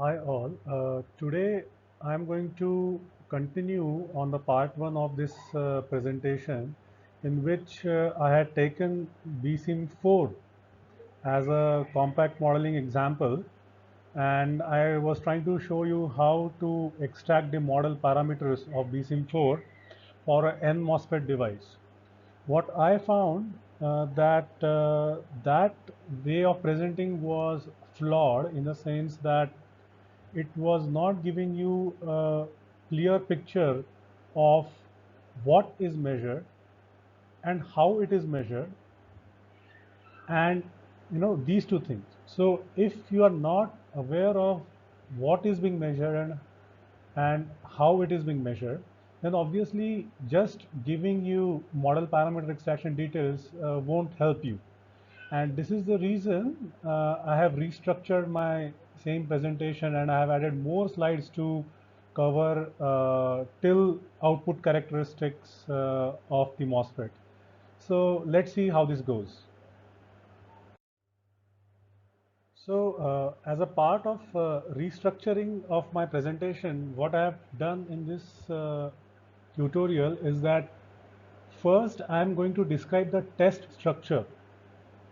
Hi all. Today I am going to continue on the part one of this presentation in which I had taken BSIM 4 as a compact modeling example, and I was trying to show you how to extract the model parameters of BSIM 4 for a N MOSFET device. What I found that way of presenting was flawed in the sense that it was not giving you a clear picture of what is measured and how it is measured, and these two things. So if you are not aware of what is being measured and how it is being measured, then obviously just giving you model parameter extraction details won't help you. And this is the reason I have restructured my same presentation, and I have added more slides to cover till output characteristics of the MOSFET. So let's see how this goes. So as a part of restructuring of my presentation, what I have done in this tutorial is that first I am going to describe the test structure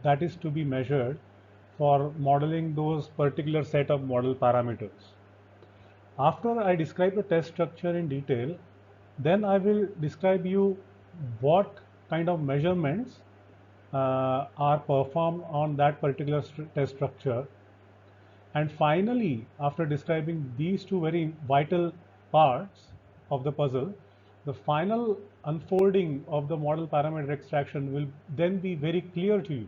that is to be measured for modeling those particular set of model parameters. After I describe the test structure in detail, then I will describe you what kind of measurements are performed on that particular test structure. And finally, after describing these two very vital parts of the puzzle, the final unfolding of the model parameter extraction will then be very clear to you.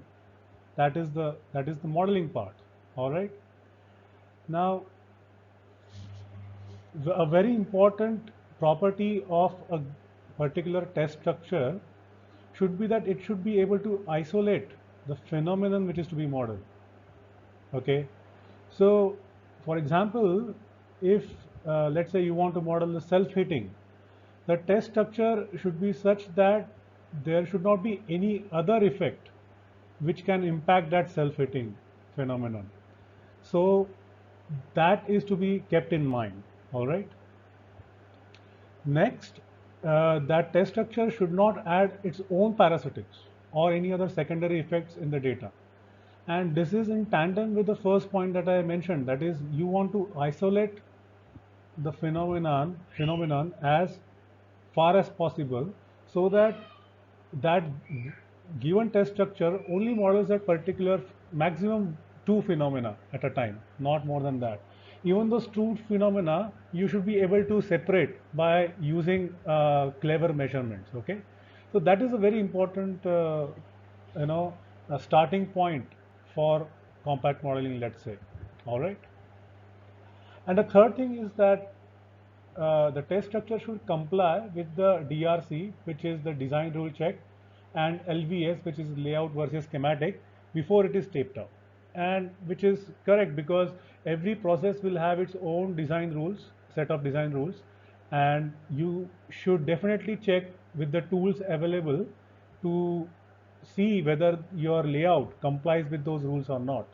That is the modeling part. All right. Now, a very important property of a particular test structure should be that it should be able to isolate the phenomenon which is to be modeled. Okay. So, for example, if let's say you want to model the self-heating, the test structure should be such that there should not be any other effect which can impact that self-heating phenomenon. So that is to be kept in mind. All right. Next, that test structure should not add its own parasitics or any other secondary effects in the data. And this is in tandem with the first point that I mentioned, that is, you want to isolate the phenomenon as far as possible, so that that given test structure only models that particular maximum two phenomena at a time, not more than that. Even those two phenomena you should be able to separate by using clever measurements. Okay, so that is a very important you know a starting point for compact modeling, let's say. All right. And the third thing is that the test structure should comply with the DRC, which is the design rule check, and LVS, which is layout versus schematic, before it is taped out. And which is correct, because every process will have its own design rules, set of design rules, and you should definitely check with the tools available to see whether your layout complies with those rules or not,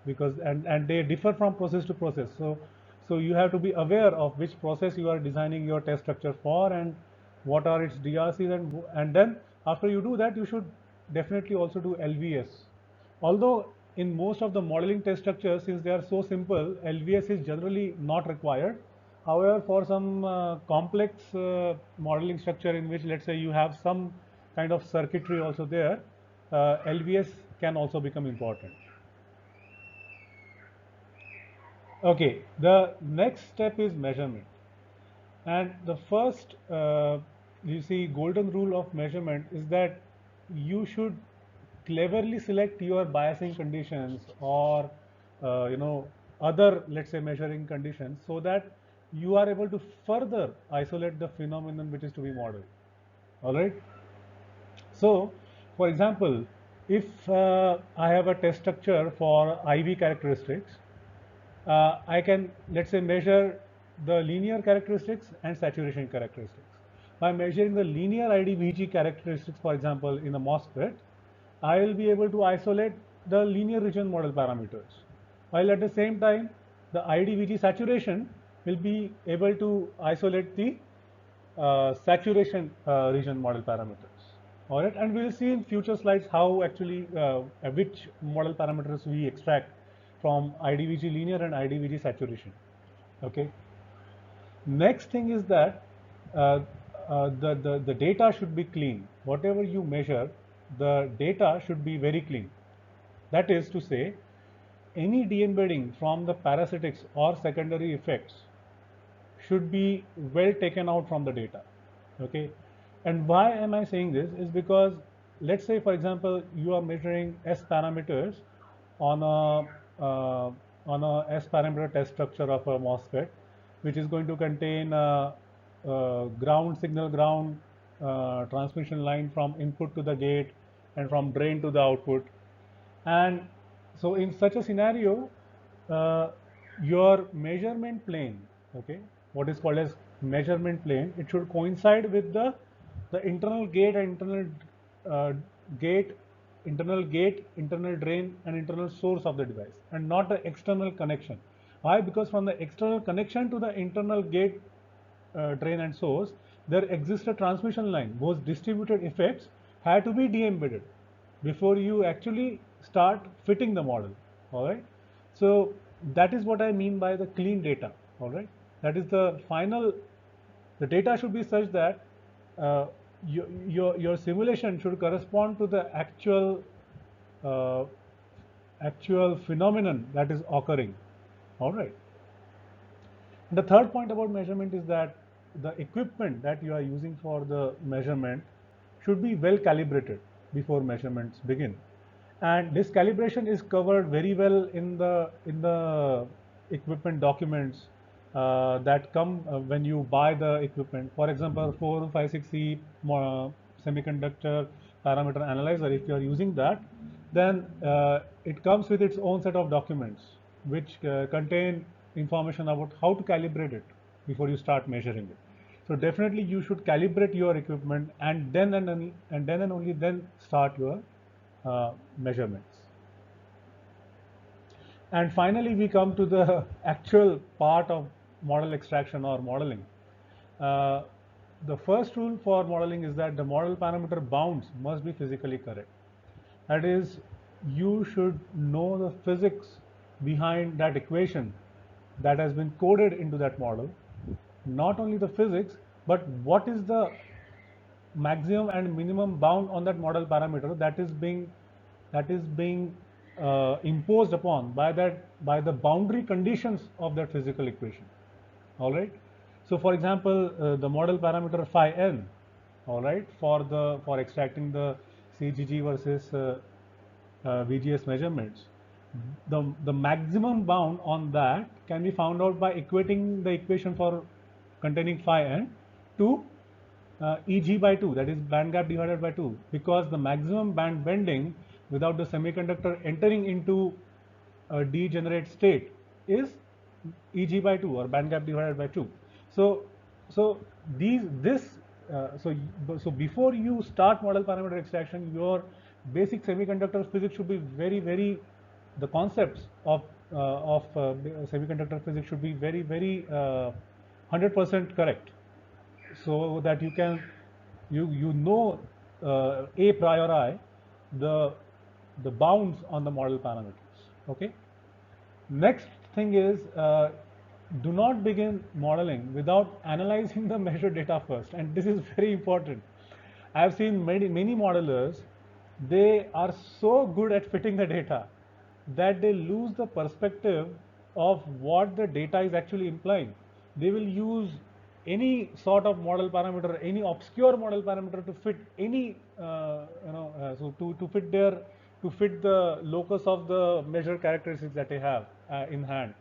because and they differ from process to process. So you have to be aware of which process you are designing your test structure for, and what are its DRCs, and then after you do that, you should definitely also do LVS. Although in most of the modeling test structures, since they are so simple, LVS is generally not required. However, for some complex modeling structure in which, let's say, you have some kind of circuitry also there, LVS can also become important. Okay, the next step is measurement. And the first, you see, golden rule of measurement is that you should cleverly select your biasing conditions, or other, let's say, measuring conditions, so that you are able to further isolate the phenomenon which is to be modeled. All right. So, for example, if I have a test structure for IV characteristics, I can, let's say, measure the linear characteristics and saturation characteristics. By measuring the linear IDVG characteristics, for example, in a MOSFET, I will be able to isolate the linear region model parameters, while at the same time the IDVG saturation will be able to isolate the saturation region model parameters. All right, and we will see in future slides how actually which model parameters we extract from IDVG linear and IDVG saturation. Okay. Next thing is that the data should be clean. Whatever you measure, the data should be very clean. That is to say, any de-embedding from the parasitics or secondary effects should be well taken out from the data. Okay, and why am I saying this is because, let's say for example you are measuring S parameters on a S parameter test structure of a MOSFET, which is going to contain ground signal, ground transmission line from input to the gate and from drain to the output. And so in such a scenario, uh, your measurement plane, okay, what is called as measurement plane, it should coincide with the internal gate and uh, gate, internal gate, internal drain, and internal source of the device, and not the external connection. Why? Because from the external connection to the internal gate, drain, and source, there exists a transmission line. Those distributed effects had to be de-embedded before you actually start fitting the model. All right. So that is what I mean by the clean data. All right. That is the final. The data should be such that uh, your simulation should correspond to the uh, actual phenomenon that is occurring. All right. The third point about measurement is that the equipment that you are using for the measurement should be well calibrated before measurements begin. And this calibration is covered very well in the equipment documents that come when you buy the equipment. For example, 456C semiconductor parameter analyzer, if you are using that, then it comes with its own set of documents which contain information about how to calibrate it before you start measuring it. So definitely you should calibrate your equipment and then and only then start your measurements. And finally, we come to the actual part of model extraction or modeling. Uh, the first rule for modeling is that the model parameter bounds must be physically correct. That is, you should know the physics behind that equation that has been coded into that model. Not only the physics, but what is the maximum and minimum bound on that model parameter that is being imposed upon by the boundary conditions of that physical equation. All right. So for example, the model parameter phi n, all right, for extracting the CGG versus VGS measurements, the maximum bound on that can be found out by equating the equation for containing phi n to Eg by 2, that is band gap divided by 2, because the maximum band bending without the semiconductor entering into a degenerate state is Eg by 2 or band gap divided by 2. So, so these this so so before you start model parameter extraction, your basic semiconductor physics should be very the concepts of semiconductor physics should be very 100% correct, so that you can you know a priori the the bounds on the model parameters. Okay. Next thing is, do not begin modeling without analyzing the measured data first, and this is very important. I have seen many modelers, they are so good at fitting the data that they lose the perspective of what the data is actually implying. They will use any sort of model parameter, any obscure model parameter to fit any so to fit their to fit the locus of the measured characteristics that they have in hand.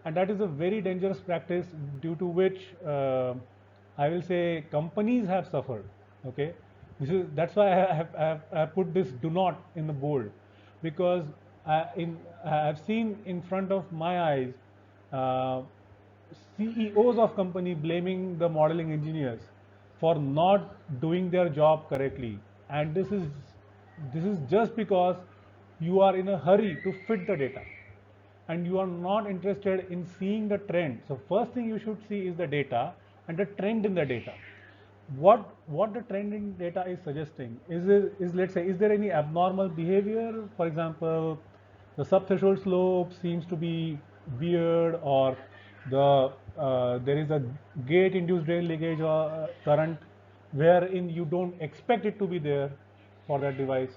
And that is a very dangerous practice, due to which I will say companies have suffered. Okay, that's why I have put this "do not" in the bold, because I have seen in front of my eyes uh, CEOs of company blaming the modeling engineers for not doing their job correctly, and this is just because you are in a hurry to fit the data. and you are not interested in seeing the trend. So first thing you should see is the data and the trend in the data. What the trend in data is suggesting is, let's say, is there any abnormal behavior? For example, the subthreshold slope seems to be weird, or there is a gate induced drain leakage or current wherein you don't expect it to be there for that device.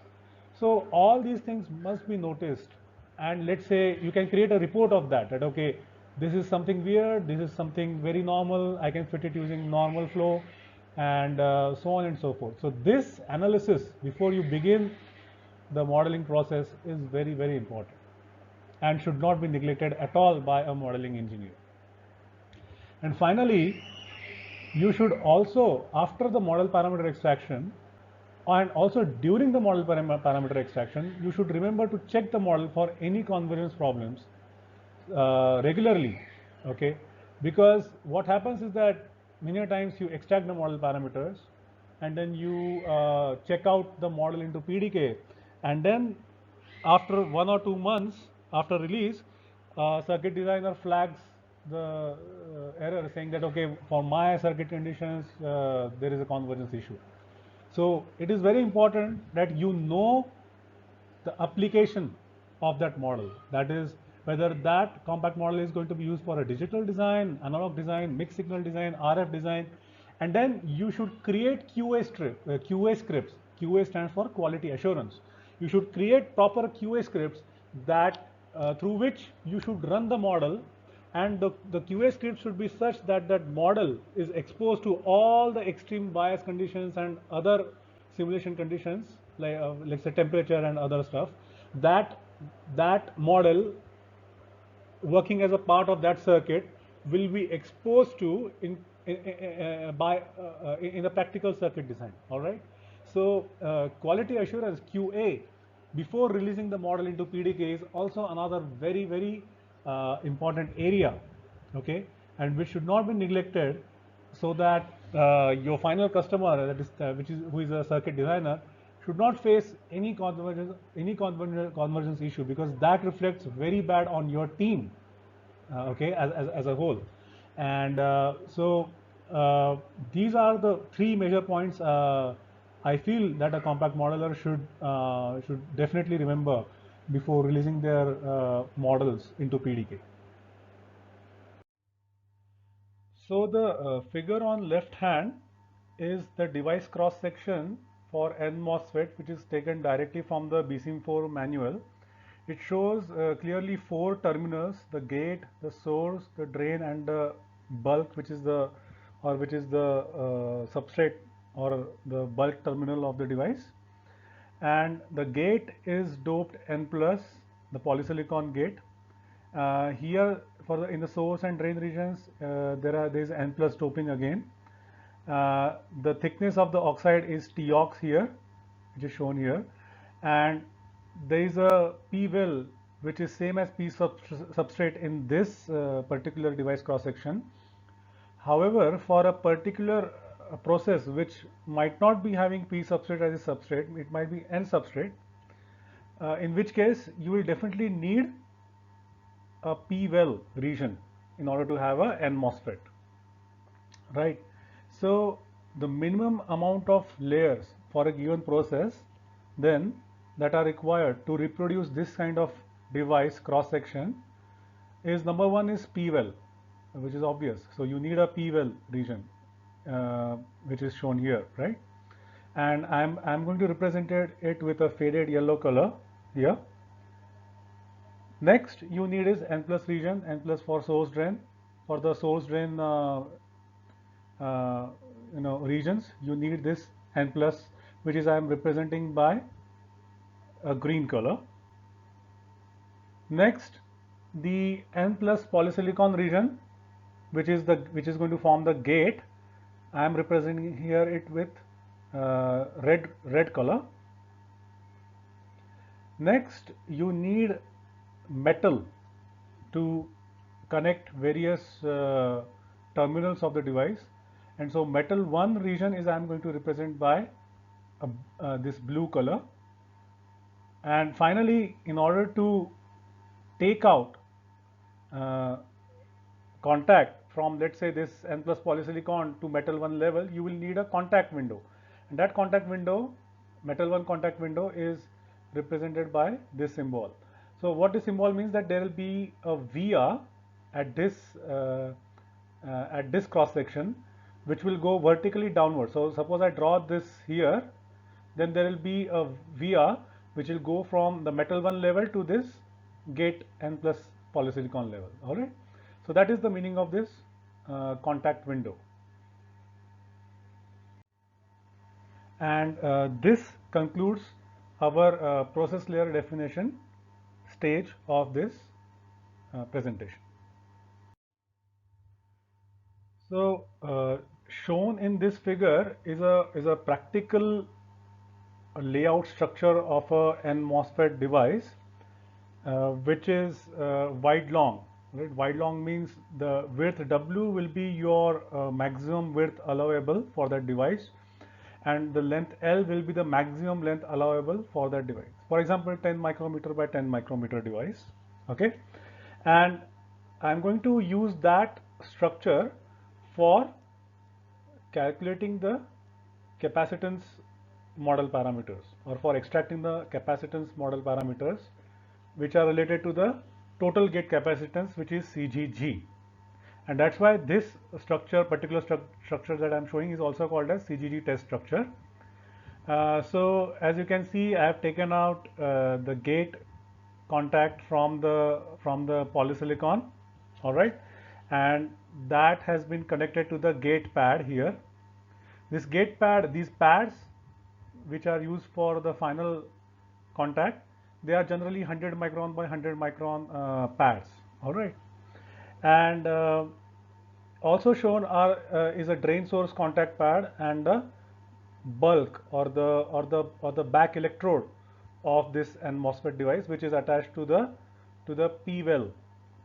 So all these things must be noticed, and let's say you can create a report of that, that okay, this is something weird, this is something very normal, I can fit it using normal flow, and so on and so forth. So this analysis before you begin the modeling process is very, very important and should not be neglected at all by a modeling engineer. And finally, you should also, after the model parameter extraction, and also during the model parameter extraction, you should remember to check the model for any convergence problems regularly, okay? Because what happens is that many times you extract the model parameters and then you check out the model into PDK, and then after 1 or 2 months after release, circuit designer flags the error, saying that okay, for my circuit conditions there is a convergence issue. So it is very important that you know the application of that model. That is, whether that compact model is going to be used for a digital design, analog design, mixed signal design, RF design, and then you should create QA scripts. QA stands for quality assurance. You should create proper QA scripts that through which you should run the model, and the QA script should be such that that model is exposed to all the extreme bias conditions and other simulation conditions, like let's say temperature and other stuff, that that model working as a part of that circuit will be exposed to in the practical circuit design. All right. So quality assurance, QA, before releasing the model into PDK is also another very, very important area, okay, and which should not be neglected, so that your final customer, that is who is a circuit designer, should not face any convergence issue, because that reflects very bad on your team, okay, as a whole. And these are the three major points I feel that a compact modeler should definitely remember before releasing their models into PDK. So the figure on left hand is the device cross section for N MOSFET, which is taken directly from the BSIM4 manual. It shows clearly 4 terminals: the gate, the source, the drain, and the bulk, which is the substrate or the bulk terminal of the device. And the gate is doped N plus, the polysilicon gate. Here for in the source and drain regions, there is N plus doping again. The thickness of the oxide is TOX here, which is shown here, and there is a P well which is same as P substrate in this particular device cross section. However, for a particular process which might not be having P substrate as a substrate, it might be N substrate, in which case you will definitely need a P well region in order to have a N MOSFET, right? So the minimum amount of layers for a given process then that are required to reproduce this kind of device cross section is, number one is P well, which is obvious. So you need a P well region, which is shown here, right? And I'm going to represent it with a faded yellow color here. Next you need is N plus region, N plus for source drain. For the source drain regions, you need this N plus, which is I am representing by a green color. Next, the N plus polysilicon region, which is going to form the gate, I am representing here it with red color. Next, you need metal to connect various terminals of the device, and so metal 1 region is I am going to represent by this blue color. And finally, in order to take out uh, contact from, let's say, this N plus polysilicon to metal 1 level, you will need a contact window, and that contact window, metal 1 contact window, is represented by this symbol. So what this symbol means, that there will be a via at this cross section, which will go vertically downward. So suppose I draw this here, then there will be a via which will go from the metal 1 level to this gate N plus polysilicon level. All right. So that is the meaning of this contact window. And this concludes our process layer definition stage of this presentation. So shown in this figure is a practical layout structure of a N MOSFET device, which is wide long. Right? Wide long means the width W will be your maximum width allowable for that device, and the length L will be the maximum length allowable for that device. For example, 10 micrometer by 10 micrometer device. Okay, and I'm going to use that structure for calculating the capacitance model parameters, or for extracting the capacitance model parameters, which are related to the total gate capacitance, which is CGG. And that's why this structure, particular structure that I'm showing, is also called as CGG test structure. So as you can see, I have taken out the gate contact from the polysilicon, all right, and that has been connected to the gate pad here. This gate pad, these pads which are used for the final contact, they are generally 100 micron by 100 micron pads, all right. And also shown is a drain source contact pad and the bulk, or the back electrode of this N MOSFET device, which is attached to the P well.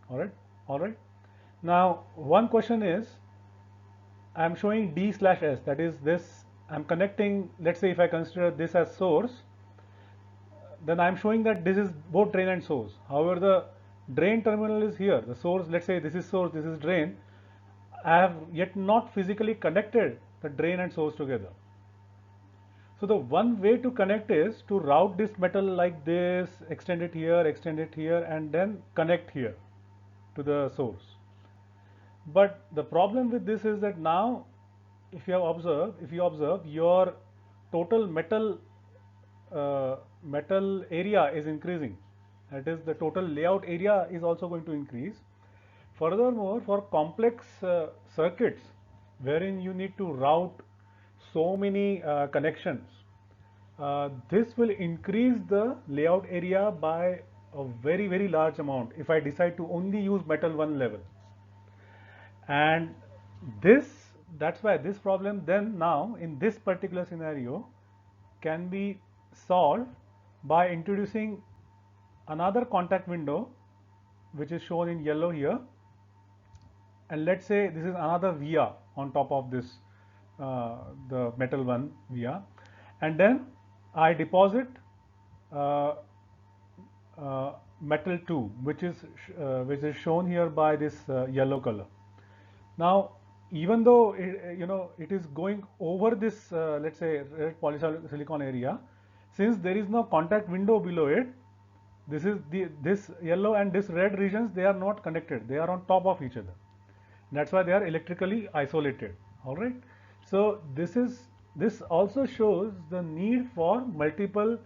All right. Now one question is, I'm showing D/S, that is this, I'm connecting, let's say if I consider this as source, then I'm showing that this is both drain and source. However, the drain terminal is here, the source, let's say this is source, this is drain. I have yet not physically connected the drain and source together. So the one way to connect is to route this metal like this, extend it here, and then connect here to the source. But the problem with this is that now, if you observe, your total metal area is increasing. That is, the total layout area is also going to increase. Furthermore, for complex circuits wherein you need to route so many connections, this will increase the layout area by a very large amount if I decide to only use metal 1 level. And that's why this problem then now in this particular scenario can be solved by introducing another contact window, which is shown in yellow here, and let's say this is another via on top of this the metal 1 via, and then I deposit metal 2, which is shown here by this yellow color. Now, even though it is going over this let's say red polysilicon area, since there is no contact window below it, this yellow and this red regions, they are not connected, they are on top of each other. That's why they are electrically isolated. All right. So this also shows the need for multiple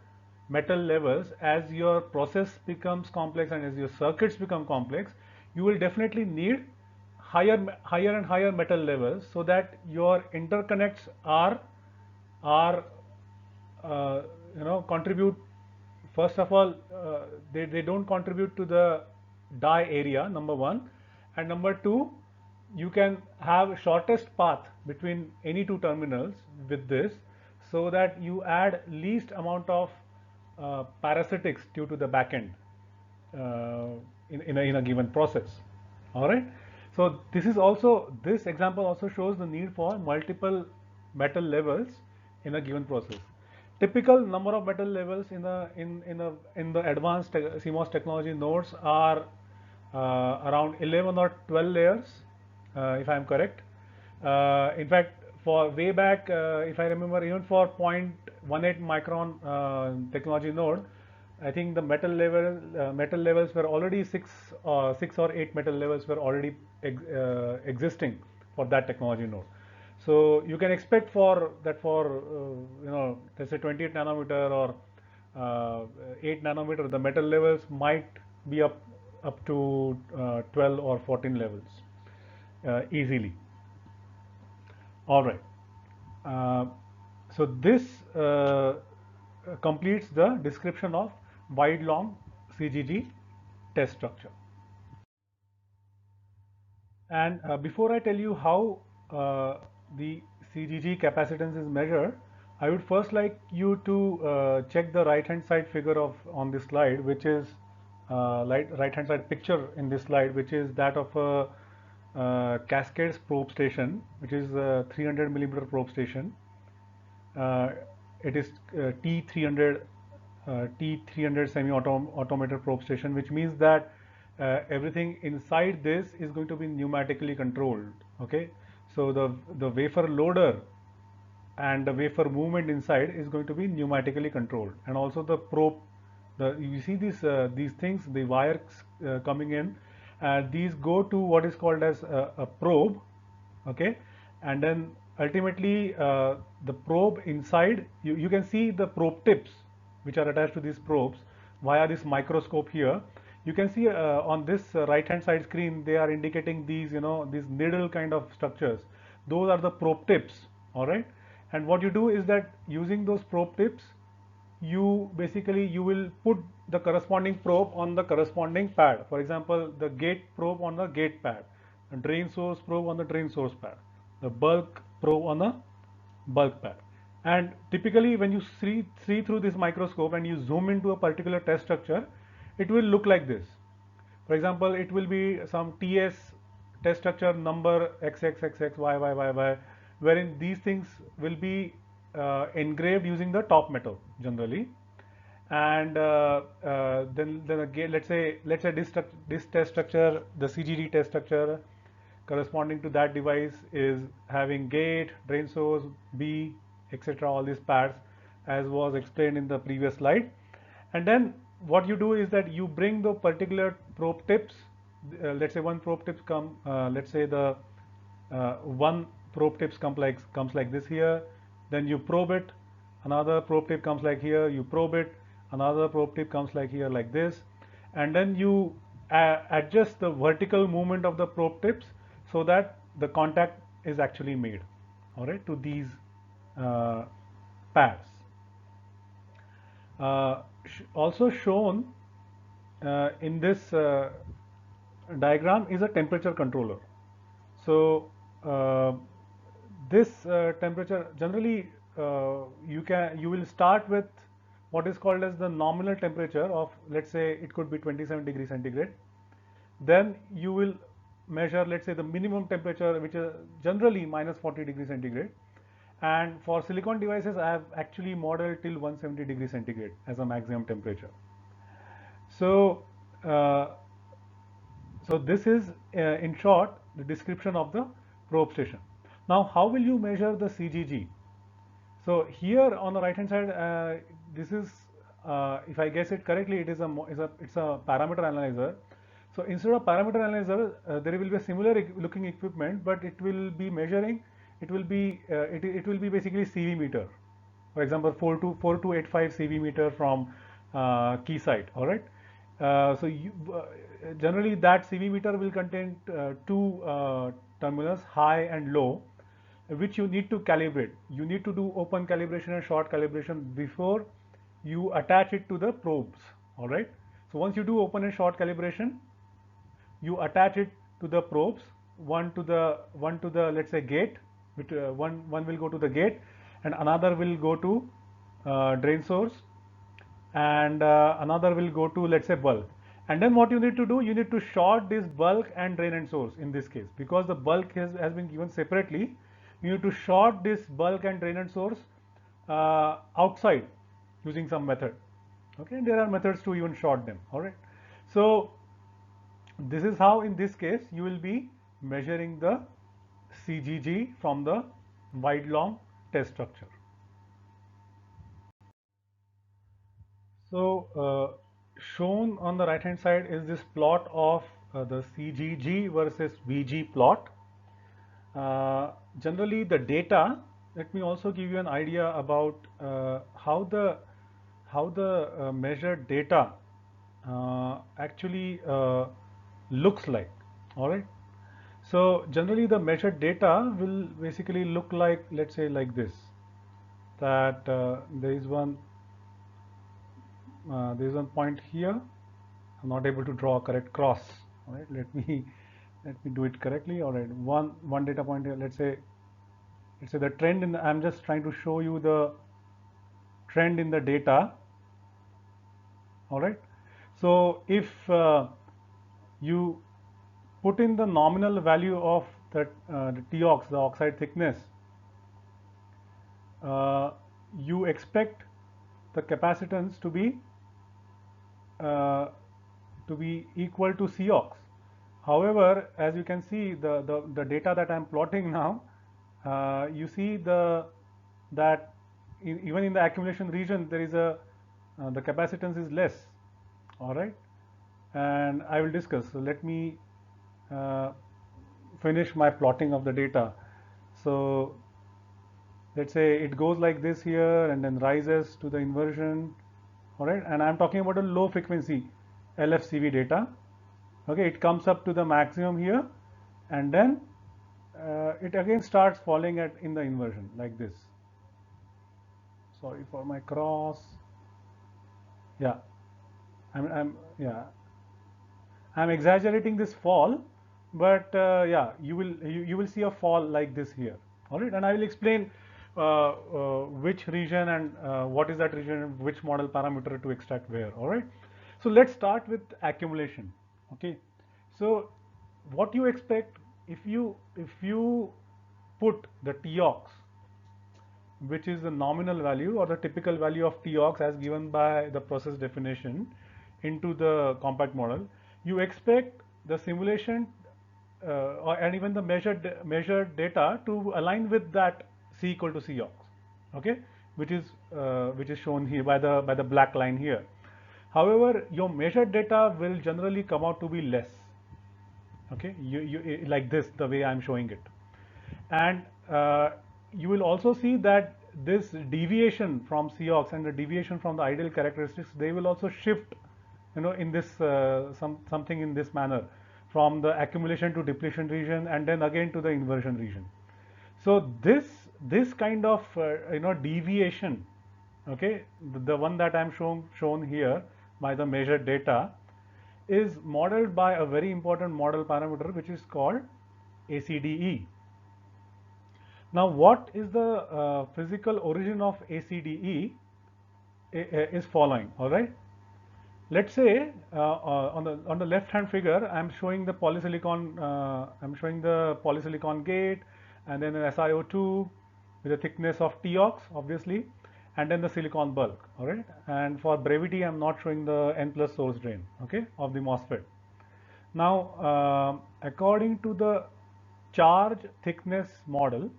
metal levels. As your process becomes complex and as your circuits become complex, you will definitely need higher and higher metal levels, so that your interconnects are contribute. First of all, they don't contribute to the die area, number one, and number two, you can have shortest path between any two terminals with this, so that you add least amount of parasitics due to the backend in a given process. All right. So this example also shows the need for multiple metal levels in a given process. Typical number of metal levels in the advanced CMOS technology nodes are around 11 or 12 layers, if I am correct. In fact, for way back, if I remember, even for 0.18 micron technology node, I think the metal levels were already six or eight metal levels were already existing for that technology node. So you can expect for that for let's say 28 nanometer or 8 nanometer, the metal levels might be up to 12 or 14 levels easily. All right. Uh, so this completes the description of wide long CGG test structure. And before I tell you how the CGG capacitance is measured, I would first like you to check the right hand side figure of on this slide, which is right hand side picture in this slide, which is that of a Cascades probe station, which is a 300 millimeter probe station. It is T300 T300 semi-automated probe station, which means that everything inside this is going to be pneumatically controlled. Okay, so the wafer loader and the wafer movement inside is going to be pneumatically controlled, and also the probe. You see these things, the wires coming in, these go to what is called as a probe. Okay, and then ultimately the probe inside, you can see the probe tips which are attached to these probes via this microscope here. You can see on this right hand side screen, they are indicating these, these needle kind of structures. Those are the probe tips. All right, and what you do is that using those probe tips, you will put the corresponding probe on the corresponding pad. For example, the gate probe on the gate pad, the drain source probe on the drain source pad, the bulk probe on the bulk pad. And typically when you see through this microscope and you zoom into a particular test structure, it will look like this. For example, it will be some TS test structure number XXXXYYYY, wherein these things will be engraved using the top metal generally. And then again, let's say this test structure, the CGD test structure corresponding to that device is having gate, drain source, B, etc. all these pads, as was explained in the previous slide. And then what you do is that you bring the particular probe tips. Let's say one probe tips come. Let's say the one probe tips comes like this here. Then you probe it. Another probe tip comes like here. You probe it. Another probe tip comes like here, like this. And then you adjust the vertical movement of the probe tips so that the contact is actually made, all right, to these pads. Also shown in this diagram is a temperature controller. So this temperature generally you will start with what is called as the nominal temperature of, let's say it could be 27 degrees centigrade. Then you will measure, let's say, the minimum temperature, which is generally minus 40 degrees centigrade. And for silicon devices, I have actually modeled till 170 degrees centigrade as a maximum temperature. So so this is in short the description of the probe station. Now how will you measure the CGG? So here on the right hand side, this is if I guess it correctly, it's a parameter analyzer. So instead of parameter analyzer, there will be a similar looking equipment, but it will be measuring. It will be basically CV meter. For example, 4285 CV meter from Keysight. All right. Generally that CV meter will contain two terminals, high and low, which you need to calibrate. You need to do open calibration and short calibration before you attach it to the probes. All right. So once you do open and short calibration, you attach it to the probes. One to the let's say gate. Which one will go to the gate, and another will go to drain source, and another will go to, let's say, bulk. And then what you need to do, you need to short this bulk and drain and source in this case, because the bulk has been given separately. You need to short this bulk and drain and source outside using some method. Okay, and there are methods to even short them. All right. So this is how in this case you will be measuring the CGG from the wide long test structure. So shown on the right hand side is this plot of the CGG versus VG plot. Generally the data, let me also give you an idea about how the measured data actually looks like. All right. So generally the measured data will basically look like, let's say like this, that there is one point here. I'm not able to draw a correct cross. All right, let me do it correctly. All right, one data point here. Let's say the trend in I'm just trying to show you the trend in the data. All right, so if you put in the nominal value of the TOX, the oxide thickness, you expect the capacitance to be equal to COX. However, as you can see, the data that I'm plotting now, you see that even in the accumulation region there is the capacitance is less. All right, and I will discuss. So let me finish my plotting of the data. So let's say it goes like this here and then rises to the inversion. All right, and I'm talking about a low frequency LFCV data. Okay, it comes up to the maximum here, and then it again starts falling in the inversion like this. Sorry for my cross. Yeah, I'm exaggerating this fall, but yeah, you will see a fall like this here. All right, and I will explain which region and what is that region, which model parameter to extract where. All right, so let's start with accumulation. Okay, so what you expect if you put the TOX, which is the nominal value or the typical value of TOX as given by the process definition, into the compact model, you expect the simulation and even the measured data to align with that C equal to COX, okay, which is shown here by the black line here. However, your measured data will generally come out to be less. Okay, you like this, the way I'm showing it, and you will also see that this deviation from COX and the deviation from the ideal characteristics, they will also shift, in this something in this manner, from the accumulation to depletion region and then again to the inversion region. So this kind of deviation, okay, the one that I'm shown here by the measured data, is modeled by a very important model parameter which is called ACDE. Now, what is the physical origin of ACDE is following. All right. Let's say on the left hand figure, I'm showing the polysilicon gate, and then an SiO2 with a thickness of TOX, obviously, and then the silicon bulk. All right. And for brevity, I'm not showing the N plus source drain, okay, of the MOSFET. Now, according to the charge thickness model,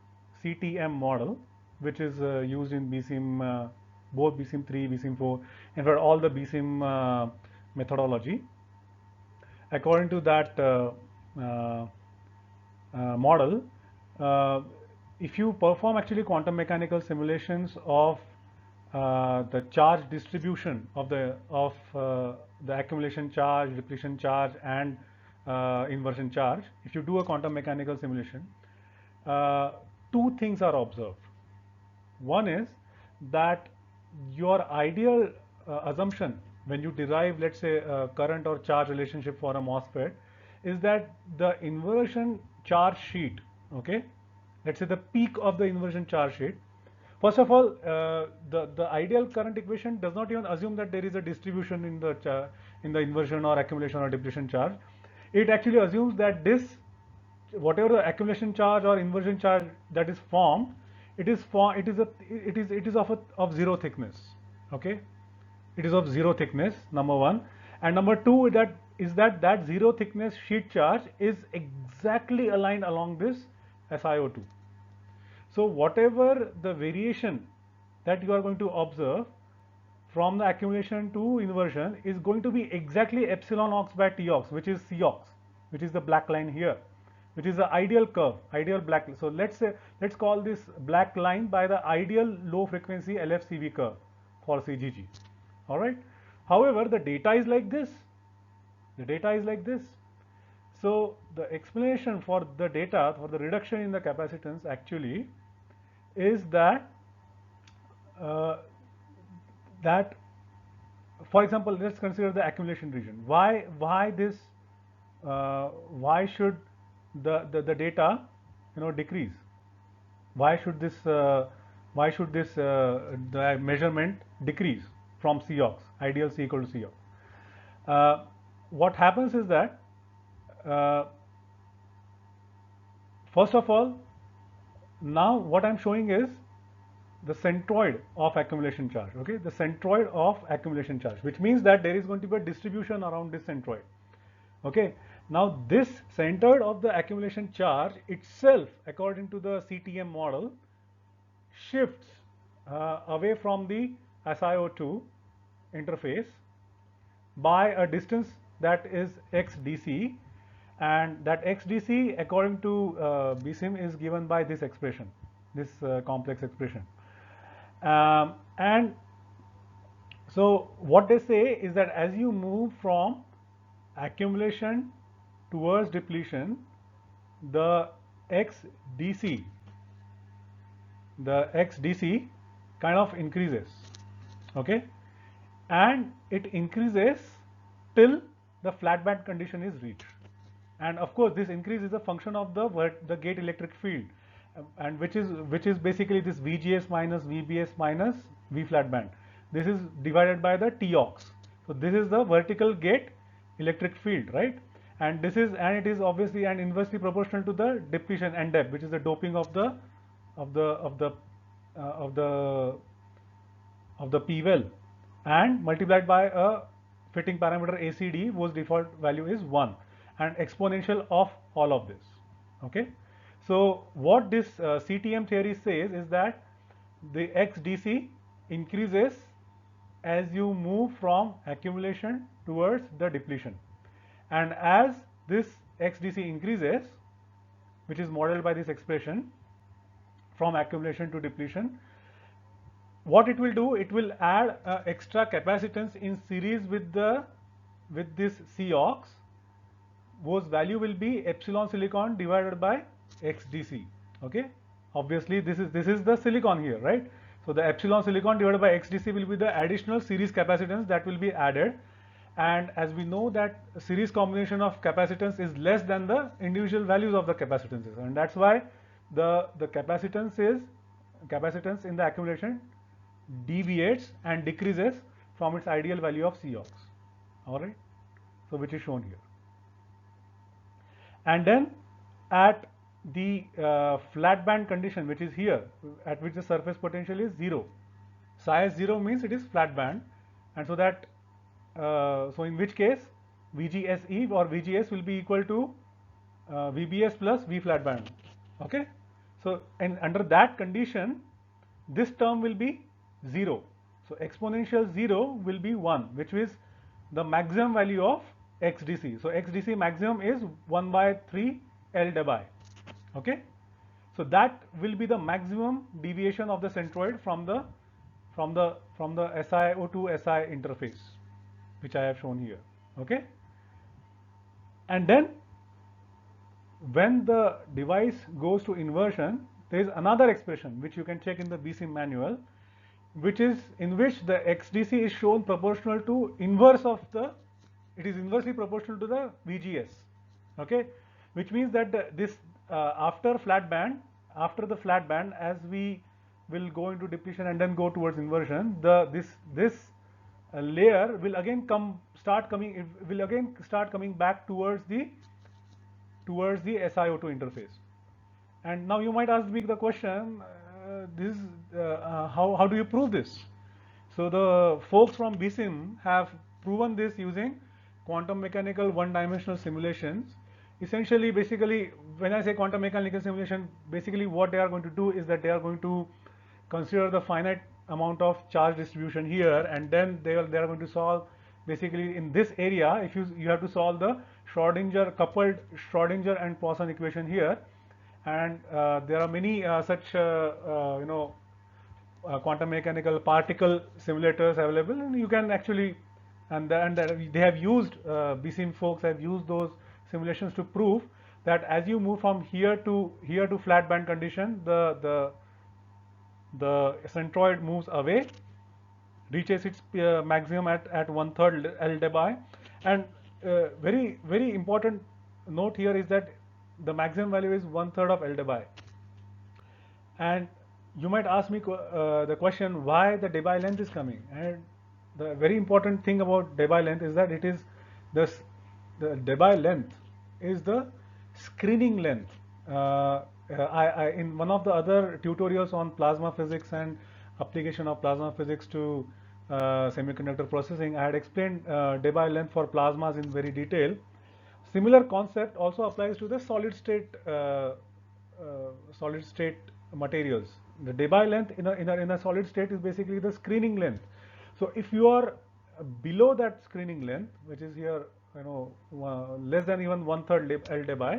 CTM model, which is used in BSIM, both BSIM 3, BSIM 4, in fact all the BSIM methodology. According to that model, if you perform actually quantum mechanical simulations of the charge distribution of the accumulation charge, depletion charge, and inversion charge, if you do a quantum mechanical simulation, two things are observed. One is that your ideal assumption when you derive, let's say, a current or charge relationship for a MOSFET, is that the inversion charge sheet, okay, let's say the peak of the inversion charge sheet, first of all, the ideal current equation does not even assume that there is a distribution in the inversion or accumulation or depletion charge. It actually assumes that whatever the accumulation charge or inversion charge that is formed, it is of zero thickness. Okay, it is of zero thickness, number one, and number two, that is that that zero thickness sheet charge is exactly aligned along this SiO2. So whatever the variation that you are going to observe from the accumulation to inversion is going to be exactly epsilon ox by T ox, which is C ox, which is the black line here, which is the ideal curve, ideal black. So let's call this black line by the ideal low frequency LFCV curve for CGG. All right. However, the data is like this. The data is like this. So the explanation for the data, for the reduction in the capacitance actually is that uh, that for example, let's consider the accumulation region. Why this? Why should the data, decrease? Why should this? The measurement decrease from Cox, ideal C equal to Cox? What happens is that uh, first of all, now what I'm showing is the centroid of accumulation charge. Okay, the centroid of accumulation charge, which means that there is going to be a distribution around this centroid. Okay, now this centroid of the accumulation charge itself, according to the CTM model, shifts away from the SiO2 interface by a distance that is xdc, and that xdc according to BSIM is given by this expression, this complex expression. And so what they say is that as you move from accumulation towards depletion, the xdc kind of increases, okay, and it increases till the flat band condition is reached. And of course this increase is a function of the gate electric field, and which is basically this VGS minus VBS minus V flat band. This is divided by the T ox. So this is the vertical gate electric field, right? And this is, and it is obviously and inversely proportional to the depletion and depth, which is the doping of the P well, and multiplied by a fitting parameter ACD, whose default value is 1, and exponential of all of this. Okay, so what this CTM theory says is that the XDC increases as you move from accumulation towards the depletion, and as this XDC increases, which is modeled by this expression, from accumulation to depletion, what it will do, it will add extra capacitance in series with this Cox, whose value will be epsilon silicon divided by xdc. Okay, obviously this is the silicon here, right? So the epsilon silicon divided by xdc will be the additional series capacitance that will be added, and as we know that series combination of capacitance is less than the individual values of the capacitances, and that's why the capacitance in the accumulation deviates and decreases from its ideal value of Cox. All right, so which is shown here. And then at the flat band condition, which is here, at which the surface potential is 0. Psi 0 means it is flat band, and so that so in which case VGSE or VGS will be equal to VBS plus V flat band. Okay, so and under that condition, this term will be 0. So exponential 0 will be 1, which is the maximum value of XDC. So XDC maximum is 1 by 3 L debye. Okay, so that will be the maximum deviation of the centroid from the SiO2 Si interface, which I have shown here. Okay, and then when the device goes to inversion, there is another expression which you can check in the BSIM manual, which is in which the XDC is shown proportional to inverse of the, it is inversely proportional to the VGS. Okay, which means that this after the flat band, as we will go into depletion and then go towards inversion, this layer will again start coming back towards the SiO2 interface. And now you might ask me the question, how do you prove this? So the folks from BSIM have proven this using quantum mechanical one-dimensional simulations, essentially, basically, when I say quantum mechanical simulation, basically what they are going to do is that they are going to consider the finite amount of charge distribution here, and then they are going to solve basically in this area. If you have to solve the Schrodinger coupled Schrodinger and Poisson equation here, and there are many such quantum mechanical particle simulators available, and you can actually they have used BSIM folks have used those simulations to prove that as you move from here to flat band condition, the centroid moves away, reaches its maximum at 1/3 L debye, and very important note here is that the maximum value is 1/3 of L debye. And you might ask me the question why the debye length is coming, and the very important thing about debye length is that it is the debye length is the screening length. In one of the other tutorials on plasma physics and application of plasma physics to semiconductor processing, I had explained debye length for plasmas in very detail. Similar concept also applies to the solid state materials. The debye length in a solid state is basically the screening length. So if you are below that screening length, which is here, less than even 1/3 L debye,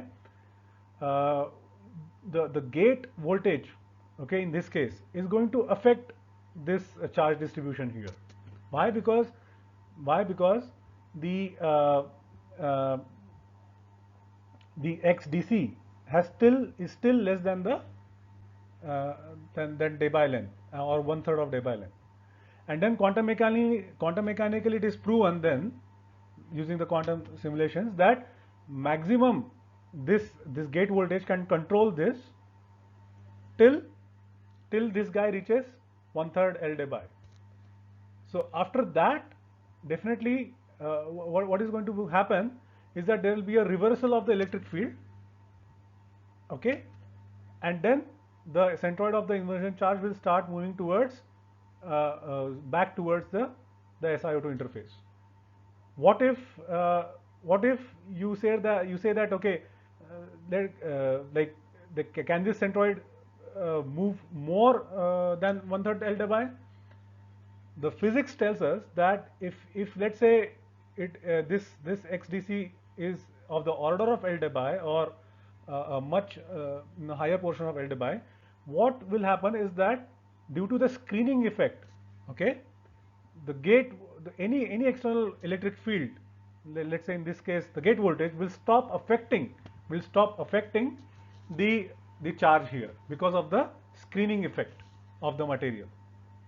the gate voltage, okay, in this case, is going to affect this charge distribution here. Why? Because the XDC is still less than the than debye length, or 1/3 of debye length. And then quantum mechanically it is proven then using the quantum simulations that maximum this gate voltage can control this till this guy reaches 1/3 L debye. So after that, definitely what is going to happen is that there will be a reversal of the electric field, okay, and then the centroid of the inversion charge will start moving towards back towards the SiO2 interface. What if you say that okay, can this centroid move more than 1/3 L debye? The physics tells us that if let's say this XDC is of the order of L debye, or a much higher portion of L debye, what will happen is that due to the screening effect, okay, the gate, any external electric field, let's say in this case the gate voltage, will stop affecting the charge here because of the screening effect of the material,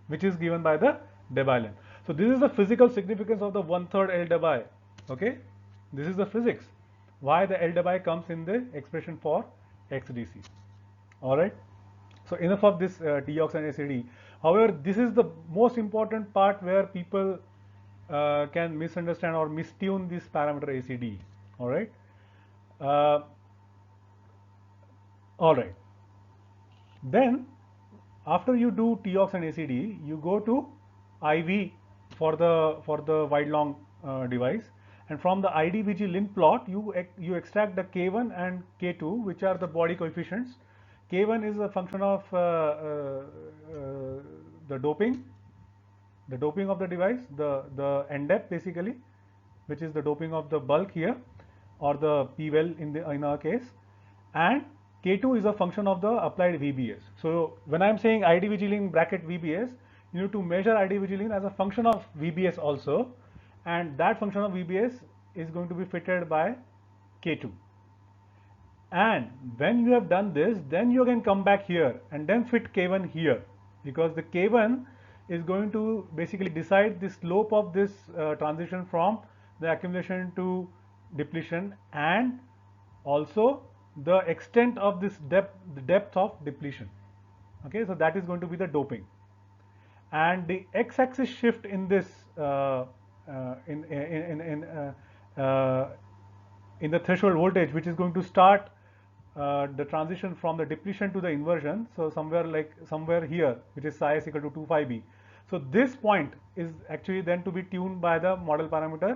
which is given by the debye length. So this is the physical significance of the 1/3 L debye. Okay, this is the physics why the L debye comes in the expression for XDC. All right. So enough of this TEOX and ACD. However, this is the most important part where people can misunderstand or mistune this parameter ACD. All right. All right. Then after you do TEOX and ACD, you go to IV for the wide long device, and from the IDBG lint plot you extract the K1 and K2, which are the body coefficients. K1 is a function of the doping of the device, the end depth basically, which is the doping of the bulk here, or the P-well in our case, and K2 is a function of the applied VBS. So when I am saying IDVG bracket VBS, you need to measure IDVG as a function of VBS also, and that function of VBS is going to be fitted by K2. And when you have done this, then you can come back here and then fit K1 here, because the K1 is going to basically decide the slope of this transition from the accumulation to depletion, and also the extent of this depth of depletion. Okay, so that is going to be the doping, and the x-axis shift in this in the threshold voltage, which is going to start the transition from the depletion to the inversion. So somewhere here, which is psi s equal to 2 phi b. So this point is actually then to be tuned by the model parameter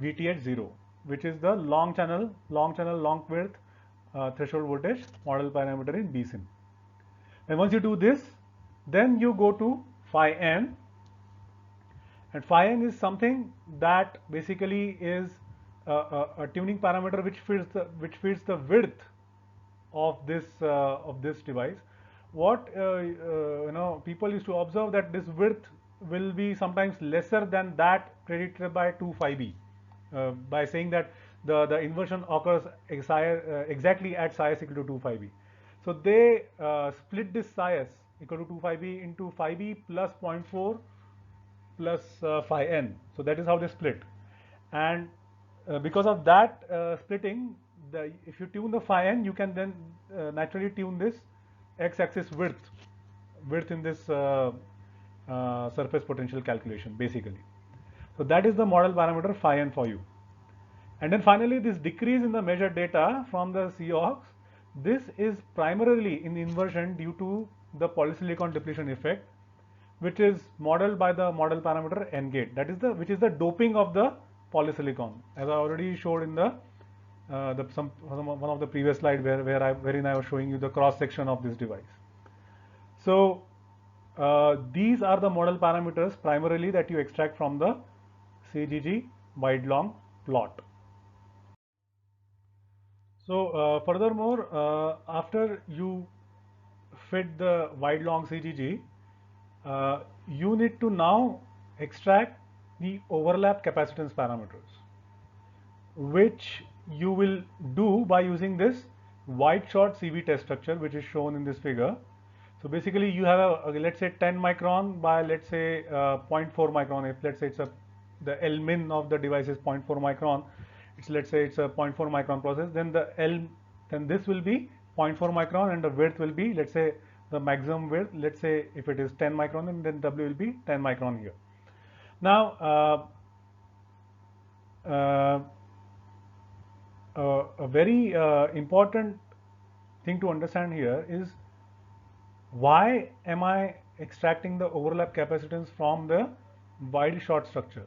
VTH 0, which is the long channel, long width threshold voltage model parameter in BSIM. And once you do this, then you go to phi n, and phi n is something that basically is a tuning parameter which feeds the width of this device. What people used to observe that this width will be sometimes lesser than that predicted by 2 phi b, by saying that the inversion occurs exactly at psi s equal to 2 phi b. So they split this psi s equal to 2 phi b into phi b plus 0.4 plus phi n. So that is how they split, and because of that splitting, if you tune the phi n, you can then naturally tune this x-axis width in this surface potential calculation basically. So that is the model parameter phi n for you. And then finally, this decrease in the measured data from the COX, this is primarily in inversion due to the polysilicon depletion effect, which is modeled by the model parameter N gate. That is which is the doping of the polysilicon, as I already showed in the one of the previous slide wherein I was showing you the cross section of this device. So these are the model parameters primarily that you extract from the CGG wide-long plot. So furthermore, after you fit the wide-long CGG, you need to now extract the overlap capacitance parameters, which you will do by using this wide short CV test structure, which is shown in this figure. So basically you have let's say 10 micron by let's say 0.4 micron. If let's say the L min of the device is 0.4 micron, let's say it's a 0.4 micron process, then this will be 0.4 micron, and the width will be, let's say, the maximum width, let's say if it is 10 micron, and then W will be 10 micron here. Now a very important thing to understand here is, why am I extracting the overlap capacitance from the wide short structure?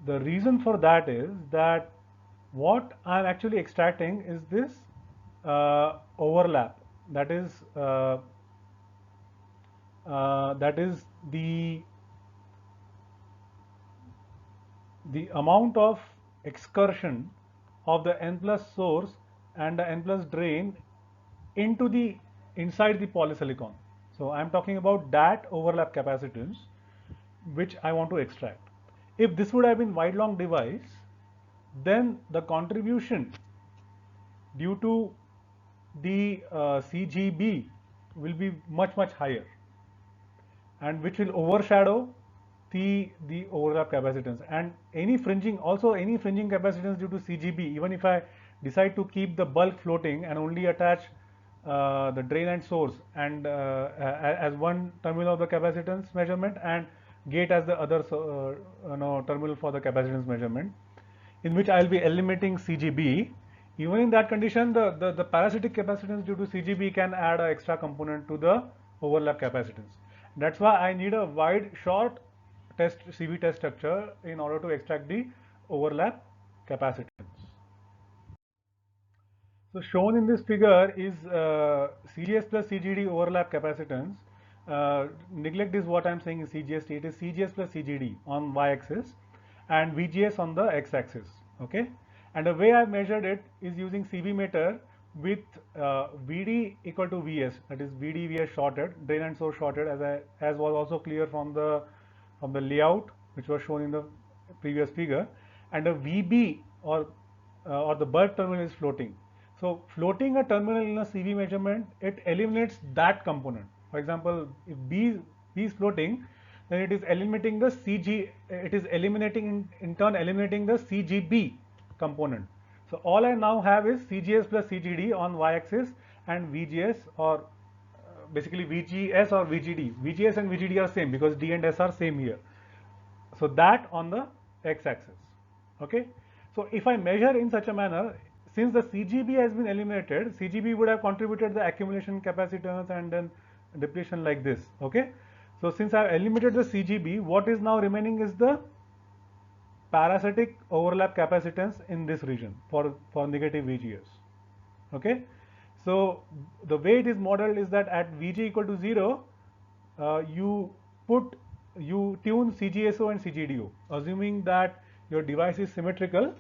The reason for that is that what I'm actually extracting is this overlap, that is the amount of excursion of the N plus source and the N plus drain inside the polysilicon. So I'm talking about that overlap capacitance which I want to extract. If this would have been wide long device, then the contribution due to the CGB will be much higher, and which will overshadow the overlap capacitance, and any fringing capacitance due to CGB, even if I decide to keep the bulk floating and only attach the drain and source and as one terminal of the capacitance measurement, and gate as the other terminal for the capacitance measurement, in which I will be eliminating CGB. Even in that condition, the parasitic capacitance due to CGB can add an extra component to the overlap capacitance. That's why I need a wide short CV test structure in order to extract the overlap capacitance. So shown in this figure is CGS plus CGD overlap capacitance. Neglect is what I'm saying is CGST. It is CGS plus CGD on y-axis and VGS on the x-axis. Okay, and the way I measured it is using CV meter with VD equal to VS. That is VD VS shorted, drain and source shorted, as was also clear from the layout which was shown in the previous figure, and a VB or the bulk terminal is floating. So floating a terminal in a CV measurement, it eliminates that component. For example, if B is floating, then it is eliminating the CG, it is eliminating in turn eliminating the CGB component. So all I now have is CGS plus CGD on y-axis and VGS, or basically VGS or VGD. VGS and VGD are same because D and S are same here. So that on the x-axis. Okay. So if I measure in such a manner, since the CGB has been eliminated, CGB would have contributed the accumulation capacitance and then depletion like this. Okay. So since I have eliminated the CGB, what is now remaining is the parasitic overlap capacitance in this region for negative VGS. Okay, so the way it is modeled is that at VG equal to 0, you tune CGSO and CGDO, assuming that your device is symmetrical.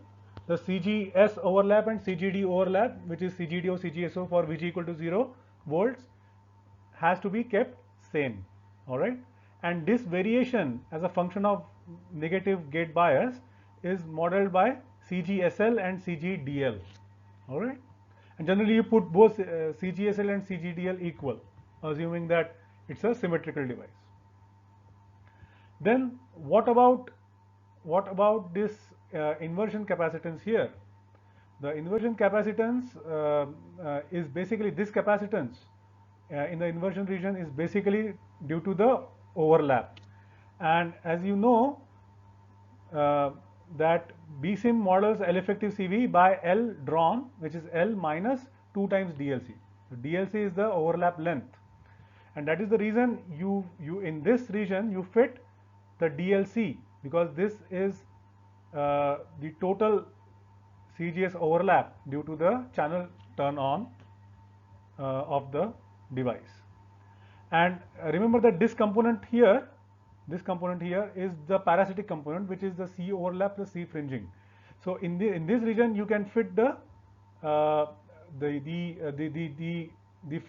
The CGS overlap and CGD overlap, which is CGDO CGSO for VG equal to 0 volts, has to be kept same. All right, and this variation as a function of negative gate bias is modeled by CGSL and CGDL. All right, and generally you put both CGSL and CGDL equal, assuming that it's a symmetrical device. Then what about this inversion capacitance here? The inversion capacitance is basically this capacitance in the inversion region is basically due to the overlap. And as you know, that BSIM models L effective CV by L drawn, which is L minus 2 times DLC. So DLC is the overlap length, and that is the reason you in this region you fit the DLC, because this is the total CGS overlap due to the channel turn on of the device. And remember that this component here is the parasitic component, which is the C overlap plus C fringing. So in this region you can fit the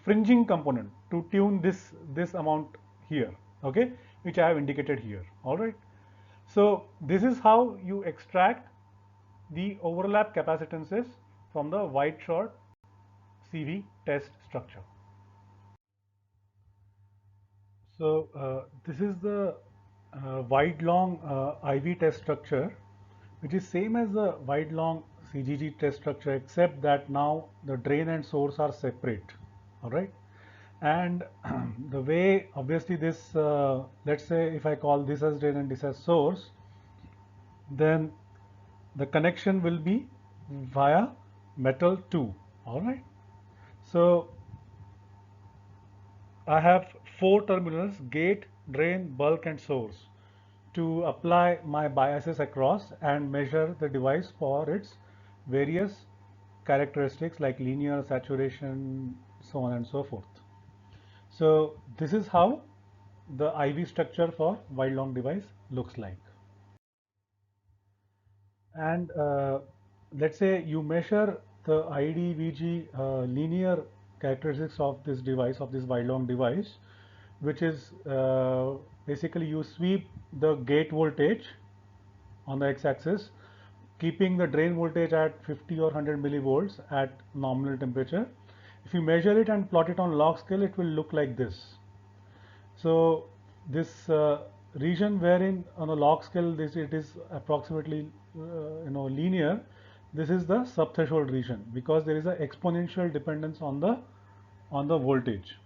fringing component to tune this amount here, okay, which I have indicated here. All right. So this is how you extract the overlap capacitances from the wide short CV test structure. So this is the wide long IV test structure, which is same as the wide long CGG test structure, except that now the drain and source are separate. All right, and the way obviously this let's say if I call this as drain and this as source, then the connection will be via metal 2. All right, so I have 4 terminals: gate, drain, bulk and source, to apply my biases across and measure the device for its various characteristics like linear, saturation, so on and so forth. So this is how the IV structure for wide long device looks like. And let's say you measure the ID/VG linear characteristics of this device, of this wide long device, which is basically you sweep the gate voltage on the x-axis, keeping the drain voltage at 50 or 100 millivolts at nominal temperature. If you measure it and plot it on log scale, it will look like this. So this region wherein on a log scale it is approximately linear, this is the subthreshold region, because there is an exponential dependence on the voltage,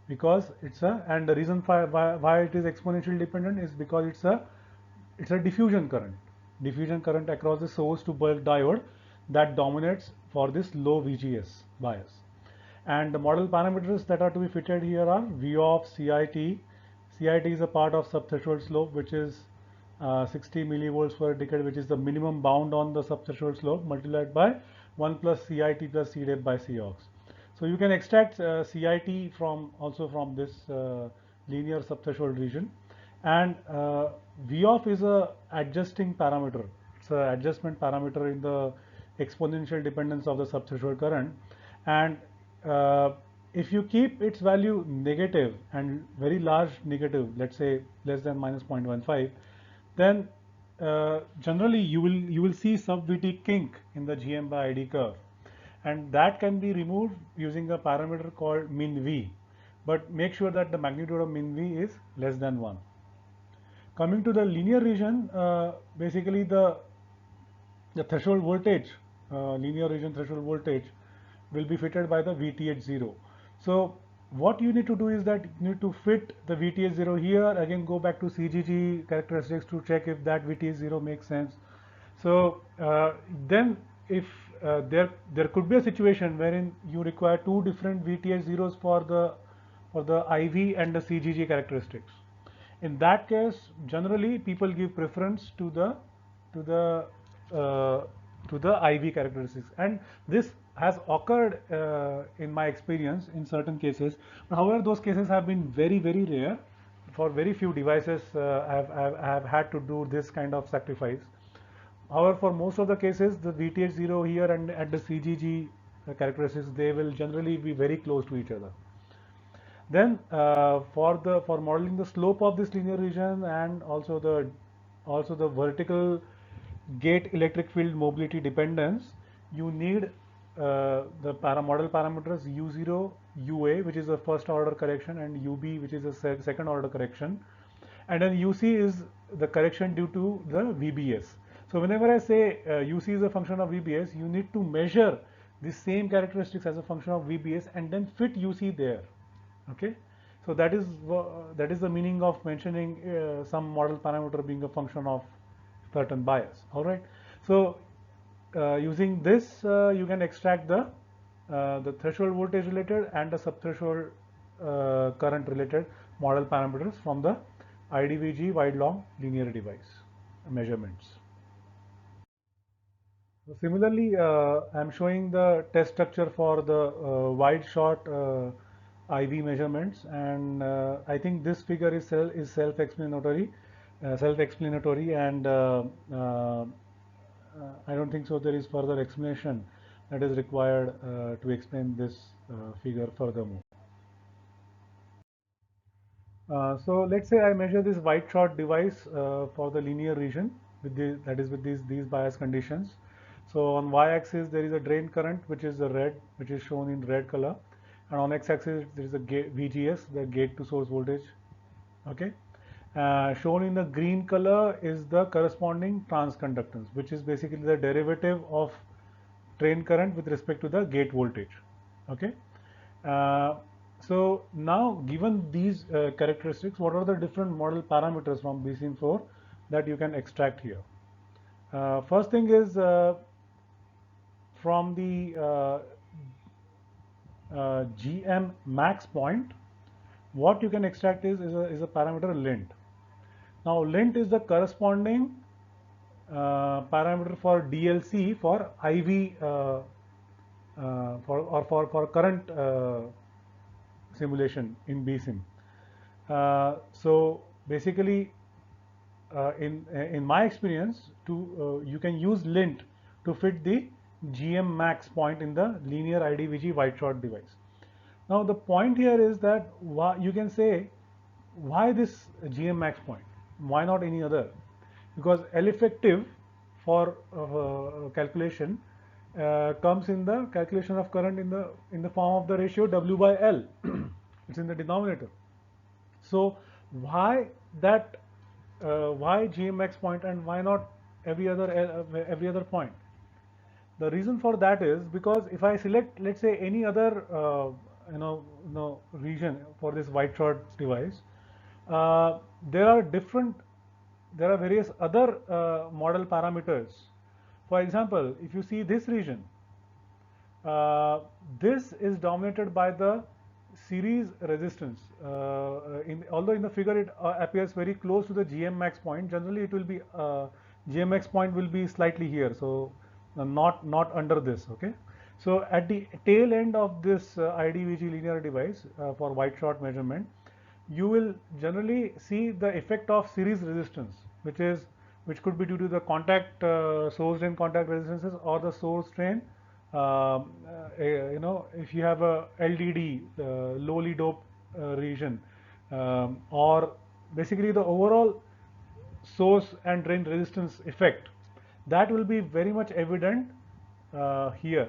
because it's and the reason why it is exponentially dependent is because it's a diffusion current across the source to bulk diode that dominates for this low VGS bias. And the model parameters that are to be fitted here are V of CIT. CIT is a part of subthreshold slope, which is 60 millivolts per decade, which is the minimum bound on the subthreshold slope, multiplied by 1 plus CIT plus C dep by Cox. So you can extract CIT from this linear subthreshold region, and V of is a adjusting parameter. It's an adjustment parameter in the exponential dependence of the subthreshold current, and if you keep its value negative and very large negative, let's say less than minus 0.15, then generally you will see sub VT kink in the GM by ID curve, and that can be removed using a parameter called min V, but make sure that the magnitude of min V is less than 1. Coming to the linear region, basically the threshold voltage, linear region threshold voltage, will be fitted by the VTH0. So what you need to do is that you need to fit the VTH0 here, again go back to CGG characteristics to check if that VTH0 makes sense. So then if there could be a situation wherein you require 2 different VTH0s for the IV and the CGG characteristics. In that case, generally people give preference to the to the uh, IV characteristics, and this has occurred in my experience in certain cases. However, those cases have been very rare. For very few devices, I have had to do this kind of sacrifice. However, for most of the cases, the VTH0 here and at the CGG characteristics, they will generally be very close to each other. Then for modeling the slope of this linear region and also the vertical gate electric field mobility dependence, you need model parameters U0, UA, which is a first order correction, and UB, which is a second order correction, and then UC is the correction due to the VBS. So whenever I say UC is a function of VBS, you need to measure the same characteristics as a function of VBS and then fit UC there. Okay, so that is the meaning of mentioning some model parameter being a function of certain bias. All right, so using this you can extract the threshold voltage related and the subthreshold current related model parameters from the IDVG wide long linear device measurements. So similarly, I'm showing the test structure for the wide short IV measurements, and I think this figure is self-explanatory, and I don't think so. There is further explanation that is required to explain this figure furthermore. So let's say I measure this white short device for the linear region that is with these bias conditions. So on y-axis there is a drain current which is the red, which is shown in red color, and on x-axis there is a VGS, the gate to source voltage. Okay, shown in the green color is the corresponding transconductance, which is basically the derivative of drain current with respect to the gate voltage. Okay. Uh, so now, given these characteristics, what are the different model parameters from BCM4 that you can extract here? First thing is from the GM max point, what you can extract is a parameter lint. Now, lint is the corresponding parameter for DLC for IV for current simulation in BSIM. So basically, in my experience, you can use lint to fit the GM max point in the linear IDVG wide short device. Now the point here is that you can say, why this GM max point? Why not any other? Because L effective for calculation comes in the calculation of current in the form of the ratio W by L. It's in the denominator. So why that? Why GMX point and why not every other point? The reason for that is because if I select, let's say, any other region for this white short device, uh, there are different there are various other model parameters. For example, if you see this region, this is dominated by the series resistance. Although in the figure it appears very close to the GM max point, generally it will be GM max point will be slightly here, so not under this. Okay, so at the tail end of this IDVG linear device for white short measurement, you will generally see the effect of series resistance, which could be due to the contact source drain contact resistances or the source drain. If you have a LDD, lowly doped region, or basically the overall source and drain resistance effect, that will be very much evident here.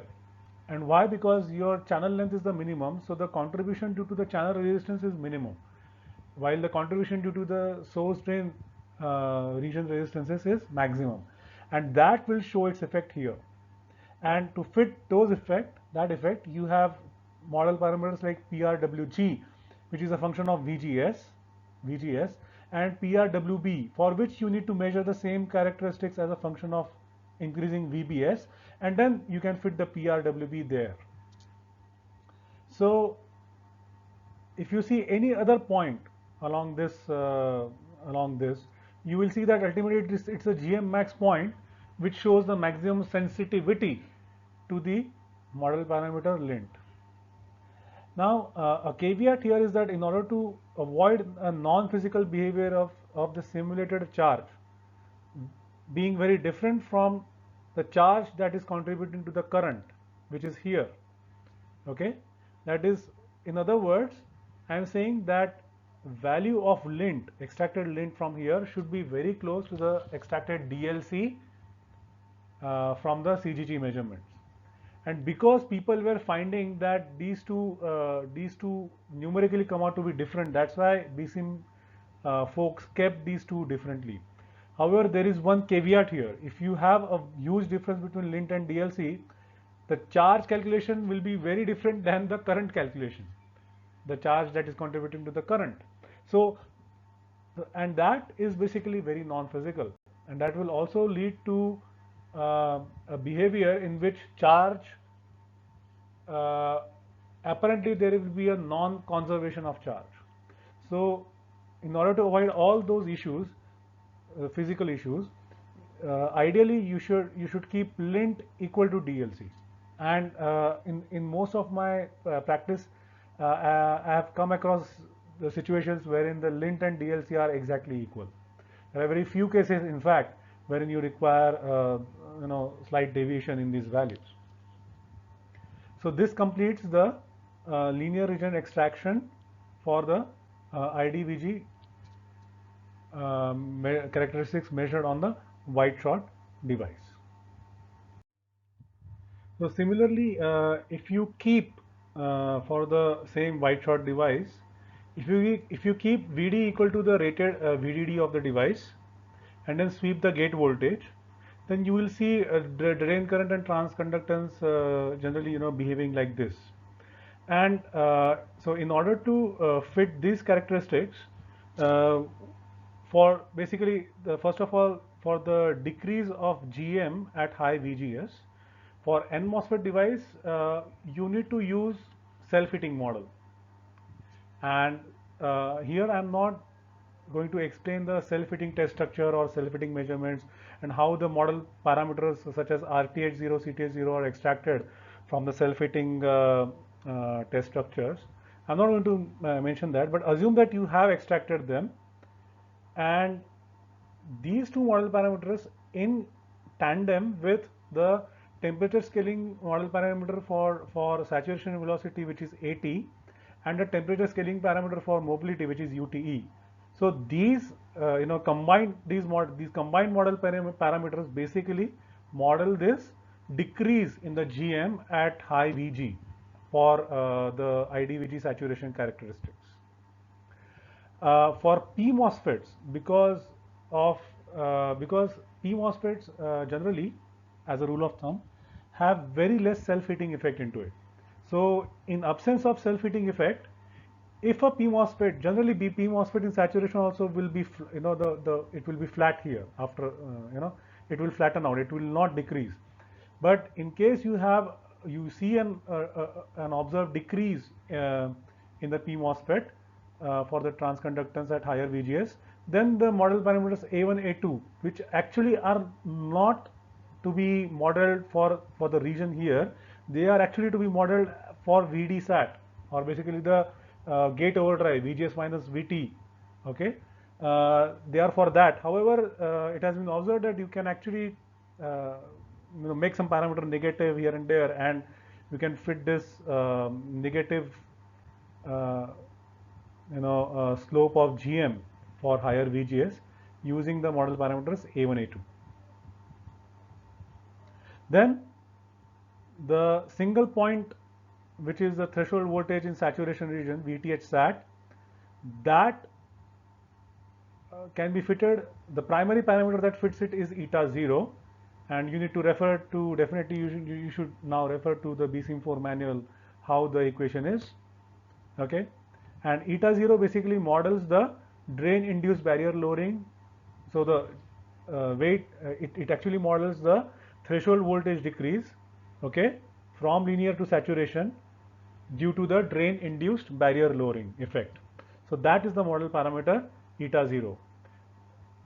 And why? Because your channel length is the minimum, so the contribution due to the channel resistance is minimum, while the contribution due to the source drain region resistances is maximum, and that will show its effect here. And to fit that effect, you have model parameters like PRWG, which is a function of VGS, and PRWB, for which you need to measure the same characteristics as a function of increasing VBS, and then you can fit the PRWB there. So if you see any other point along this, you will see that ultimately it's a GM max point which shows the maximum sensitivity to the model parameter lint. Now, a caveat here is that in order to avoid a non-physical behavior of the simulated charge being very different from the charge that is contributing to the current, which is here, okay, that is, in other words, I am saying that value of lint, extracted lint from here, should be very close to the extracted DLC from the CGG measurements. And because people were finding that these two numerically come out to be different, that's why BSIM folks kept these two differently. However, there is one caveat here. If you have a huge difference between lint and DLC, the charge calculation will be very different than the current calculation, the charge that is contributing to the current. So, and that is basically very non-physical, and that will also lead to a behavior in which charge, apparently there will be a non-conservation of charge. So, in order to avoid all those issues, physical issues, ideally you should keep lint equal to DLC. And in most of my practice, I have come across the situations wherein the lint and DLC are exactly equal. There are very few cases, in fact, wherein you require slight deviation in these values. So this completes the linear region extraction for the IDVG characteristics measured on the white shot device. So similarly, if you keep for the same white shot device, if you keep VD equal to the rated VDD of the device and then sweep the gate voltage, then you will see the drain current and transconductance generally behaving like this. And so in order to fit these characteristics, for basically first of all, for the decrease of GM at high VGS, for N MOSFET device, you need to use self-heating model. And here I am not going to explain the self-heating test structure or self-heating measurements and how the model parameters such as RTH0, CTH0 are extracted from the self-heating test structures. I'm not going to mention that, but assume that you have extracted them, and these two model parameters in tandem with the temperature scaling model parameter for saturation velocity, which is AT, and the temperature scaling parameter for mobility, which is UTE. So these combined model parameters basically model this decrease in the GM at high VG for the IDVG saturation characteristics. For P MOSFETs, because P MOSFETs generally, as a rule of thumb, have very less self-heating effect into it. So in absence of self-heating effect, if a P MOSFET, generally P MOSFET in saturation also will be, it will be flat here after, it will flatten out, it will not decrease. But in case you see an observed decrease in the P MOSFET for the transconductance at higher VGS, then the model parameters A1, A2, which actually are not to be modeled for the region here, they are actually to be modeled for VD sat, or basically the gate overdrive VGS minus VT. Okay, they are for that. However, it has been observed that you can actually make some parameter negative here and there, and you can fit this negative slope of GM for higher VGS using the model parameters A1, A2. Then the single point, which is the threshold voltage in saturation region, VTH sat, that can be fitted. The primary parameter that fits it is eta 0, and you need to refer to, definitely you should now refer to the BSIM4 manual how the equation is. Okay, and eta 0 basically models the drain induced barrier lowering. So the it actually models the threshold voltage decrease, okay, from linear to saturation due to the drain induced barrier lowering effect. So that is the model parameter eta 0.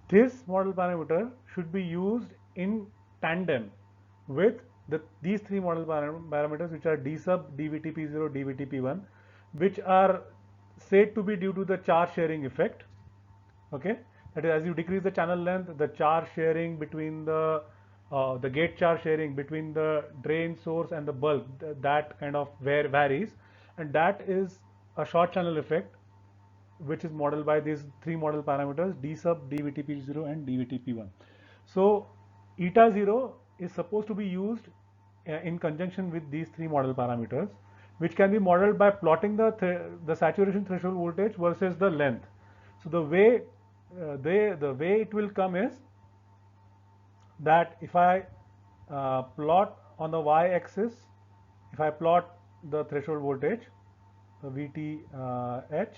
this model parameter should be used in tandem with these three model parameters, which are d sub, dvtp0, dvtp1, which are said to be due to the charge sharing effect. Okay, that is, as you decrease the channel length, the charge sharing between the gate charge sharing between the drain source and the bulb, that kind of varies, and that is a short channel effect, which is modeled by these three model parameters d sub, dvtp0 and dvtp1. So eta 0 is supposed to be used in conjunction with these three model parameters, which can be modeled by plotting the saturation threshold voltage versus the length. So the way it will come is that if I plot on the y-axis, if I plot the threshold voltage, the VTH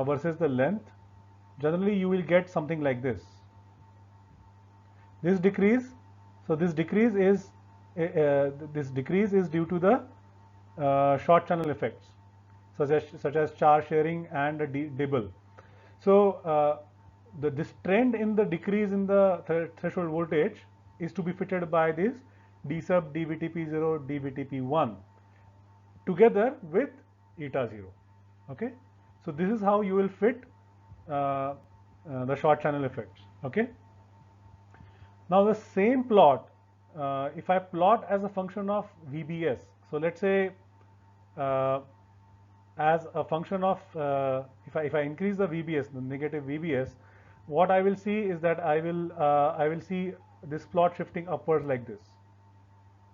versus the length, generally you will get something like this. This decrease, so this decrease is due to the short channel effects, such as charge sharing and dibble. So this trend in the decrease in the threshold voltage is to be fitted by this d sub, dvtp0, dvtp1 together with eta 0. Okay, so this is how you will fit the short channel effects. Okay, now the same plot, if I plot as a function of VBS, so let's say as a function of if I increase the VBS, the negative VBS, what I will see is that I will see this plot shifting upwards like this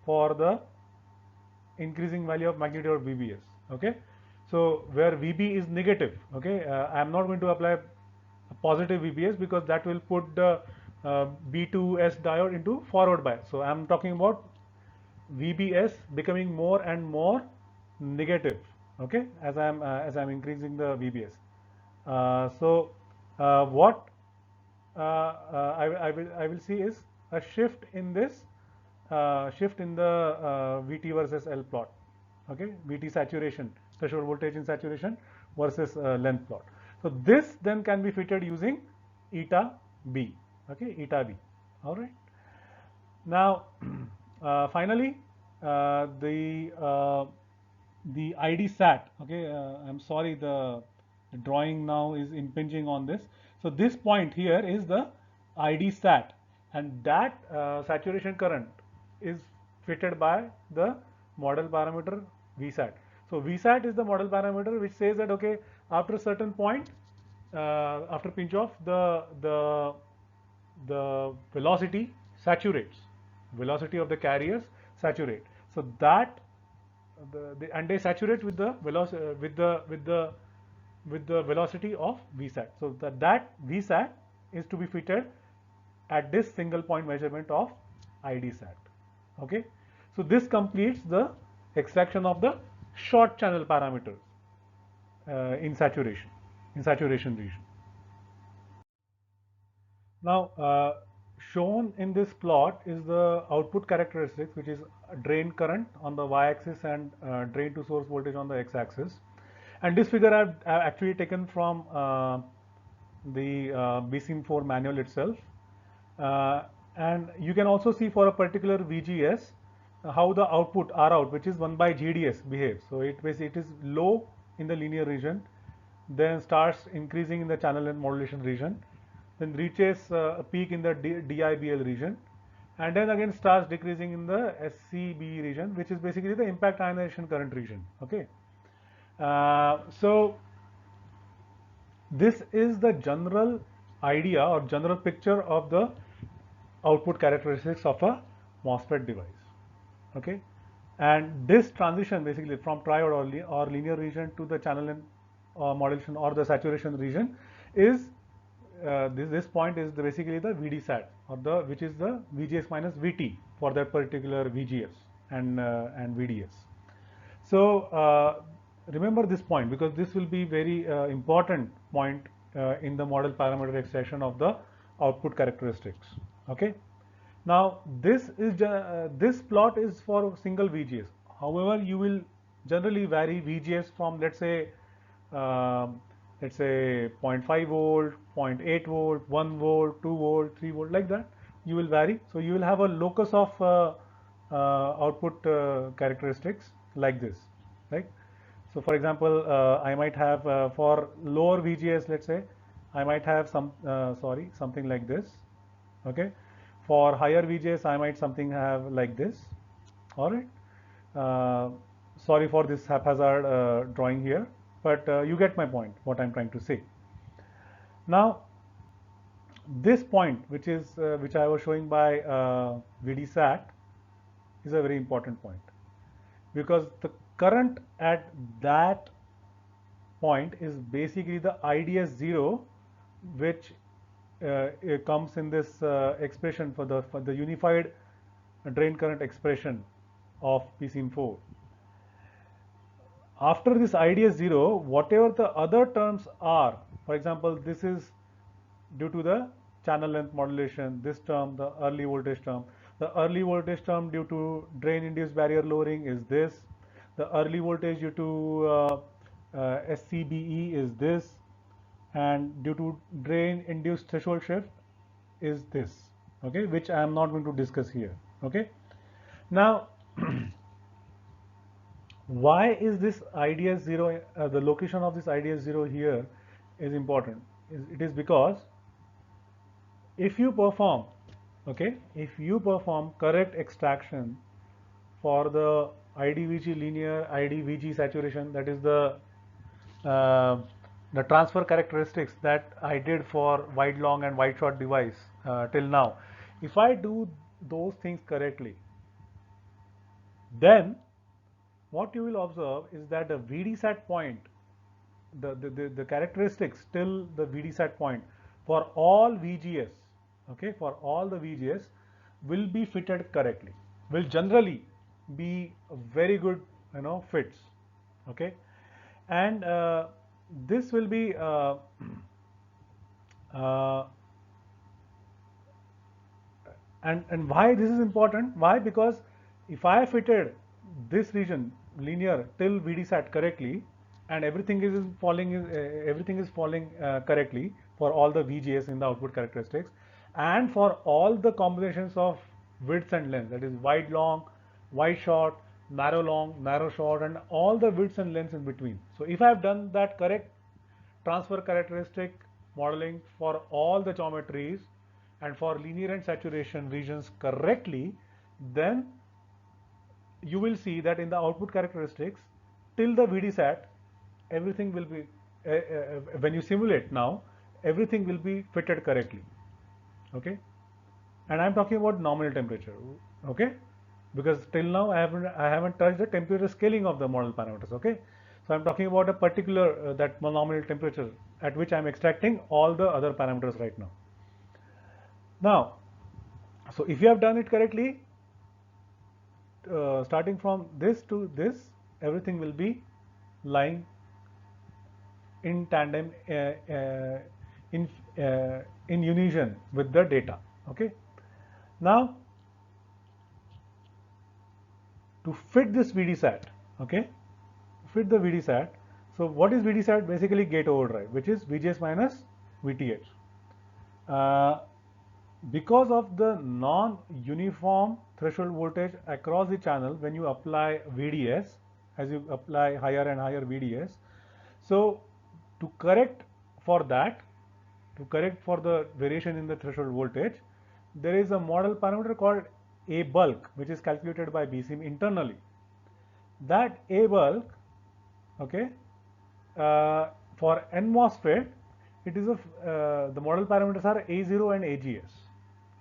for the increasing value of magnitude of VBS. Okay, so where VB is negative, okay, I am not going to apply a positive VBS because that will put the B2S diode into forward bias. So I am talking about VBS becoming more and more negative, okay, as I am increasing the VBS. What I will see is a shift in this shift in the VT versus L plot. Okay, VT saturation, threshold voltage in saturation versus length plot. So this then can be fitted using eta B. Okay, eta B. All right. Now, finally, the ID sat. Okay, I'm sorry, the drawing now is impinging on this. So this point here is the ID sat, and that saturation current is fitted by the model parameter VSAT. So VSAT is the model parameter which says that, okay, after a certain point, after pinch off, the velocity saturates, velocity of the carriers saturate. So that and they saturate with the velocity of VSAT. So that VSAT is to be fitted at this single point measurement of ID sat. Okay, so this completes the extraction of the short channel parameters in saturation region. Now, shown in this plot is the output characteristics, which is drain current on the y-axis and drain to source voltage on the x-axis. And this figure I've actually taken from the BSIM4 manual itself. And you can also see for a particular VGS how the output R out, which is 1 by GDS, behaves. So it is low in the linear region, then starts increasing in the channel and modulation region, then reaches a peak in the DIBL region, and then again starts decreasing in the SCB region, which is basically the impact ionization current region. Okay, so this is the general idea or general picture of the output characteristics of a MOSFET device. Okay, and this transition basically from triode or linear region to the channel and modulation or the saturation region is this point is basically the VDSAT, or which is the VGS minus VT for that particular VGS and VDS. So remember this point, because this will be very important point in the model parameter extraction of the output characteristics. Okay. Now this plot is for single VGS. However, you will generally vary VGS from, let's say, let's say 0.5 volt, 0.8 volt, 1 volt, 2 volt, 3 volt, like that. You will vary. So you will have a locus of output characteristics like this, right? So for example, I might have for lower VGS, let's say, I might have something like this, okay? For higher VGS, I might something have like this, all right? Uh, Sorry for this haphazard drawing here, but you get my point, what I'm trying to say. Now, this point, which I was showing by VDSAT, is a very important point, because the current at that point is basically the IDS0, which it comes in this expression for the unified drain current expression of PSIM4. After this IDS0, whatever the other terms are, for example, this is due to the channel length modulation, this term, the early voltage term. The early voltage term due to drain induced barrier lowering is this. The early voltage due to SCBE is this, and due to drain induced threshold shift is this, okay, which I am not going to discuss here, okay. Now, why is this IDS0, the location of this IDS0 here is important? It is because if you perform, okay, if you perform correct extraction for the IDVG linear, IDVG saturation, that is uh, the transfer characteristics that I did for wide long and wide short device till now, if I do those things correctly, then what you will observe is that the VDSAT point, the characteristics till the VDSAT point for all VGS, okay, for all the VGS will be fitted correctly, will generally be very good, fits, okay. And this will be uh, and why this is important? Why? Because if I fitted this region linear till VDSAT correctly, and everything is falling correctly for all the VGS in the output characteristics, and for all the combinations of widths and lengths, that is wide long, wide short, narrow long, narrow short, and all the widths and lengths in between. So if I have done that correct transfer characteristic modeling for all the geometries and for linear and saturation regions correctly, then you will see that in the output characteristics till the VDSAT, everything will be, when you simulate now, everything will be fitted correctly, okay. And I'm talking about nominal temperature, okay, because till now I haven't touched the temperature scaling of the model parameters, okay. So I'm talking about a particular that nominal temperature at which I'm extracting all the other parameters right now. Now, so if you have done it correctly, starting from this to this, everything will be lying in tandem, in in unison with the data, okay. Now, to fit this VDSAT, okay, fit the VDSAT. So what is VDSAT? Basically gate overdrive, which is VGS minus VTH. Because of the non-uniform threshold voltage across the channel when you apply VDS, as you apply higher and higher VDS, so to correct for that, to correct for the variation in the threshold voltage, there is a model parameter called A bulk, which is calculated by BSIM internally. That A bulk, okay, for N MOSFET, it is the model parameters are A0 and AGS,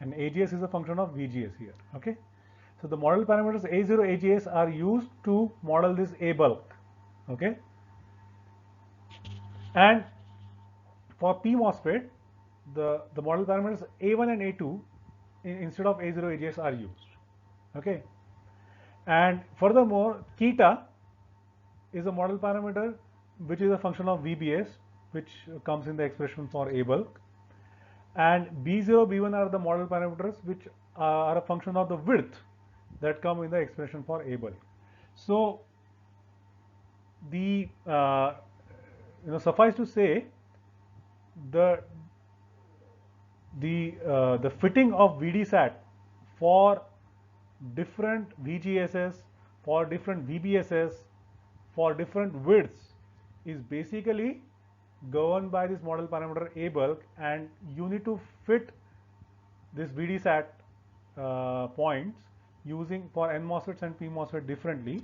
and AGS is a function of VGS here, okay. So the model parameters A0, AGS are used to model this A bulk, okay. And for P MOSFET, the model parameters A1 and A2 instead of A0, AGS are used, okay. And furthermore, theta is a model parameter which is a function of VBS, which comes in the expression for A bulk, and B0, B1 are the model parameters which are a function of the width that come in the expression for A bulk. So the suffice to say, the the fitting of VDSAT for different VGSS, for different VBSS, for different widths is basically governed by this model parameter A bulk, and you need to fit this VDSAT points using for N MOSFETs and P MOSFET differently.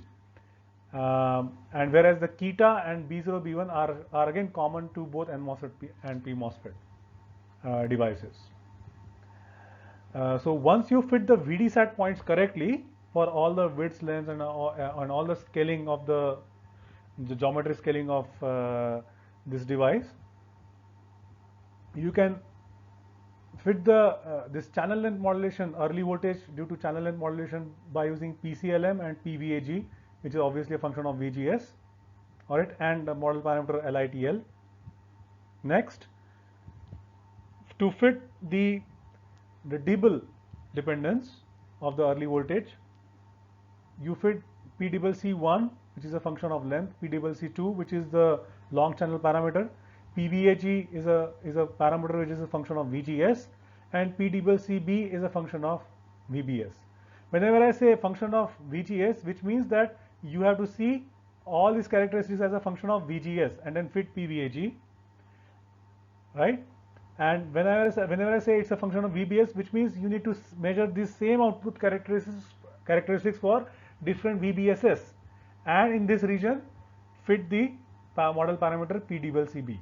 And whereas the Kita and B0, B1 are again common to both N MOSFET and P MOSFET devices. So once you fit the VDSAT points correctly for all the widths, lengths, and all the scaling of the geometry scaling of this device, you can fit the this channel length modulation, early voltage due to channel length modulation by using PCLM and PVAG, which is obviously a function of VGS, all right, and the model parameter LITL. Next, to fit the Dibble dependence of the early voltage, you fit P C1, which is a function of length, P C2, which is the long channel parameter, PVAG is a parameter which is a function of VGS, and P CB is a function of VBS. Whenever I say a function of VGS, which means that you have to see all these characteristics as a function of VGS and then fit PVAG, right? And whenever I say it's a function of VBS, which means you need to measure these same output characteristics for different VBSS, and in this region fit the model parameter PCB.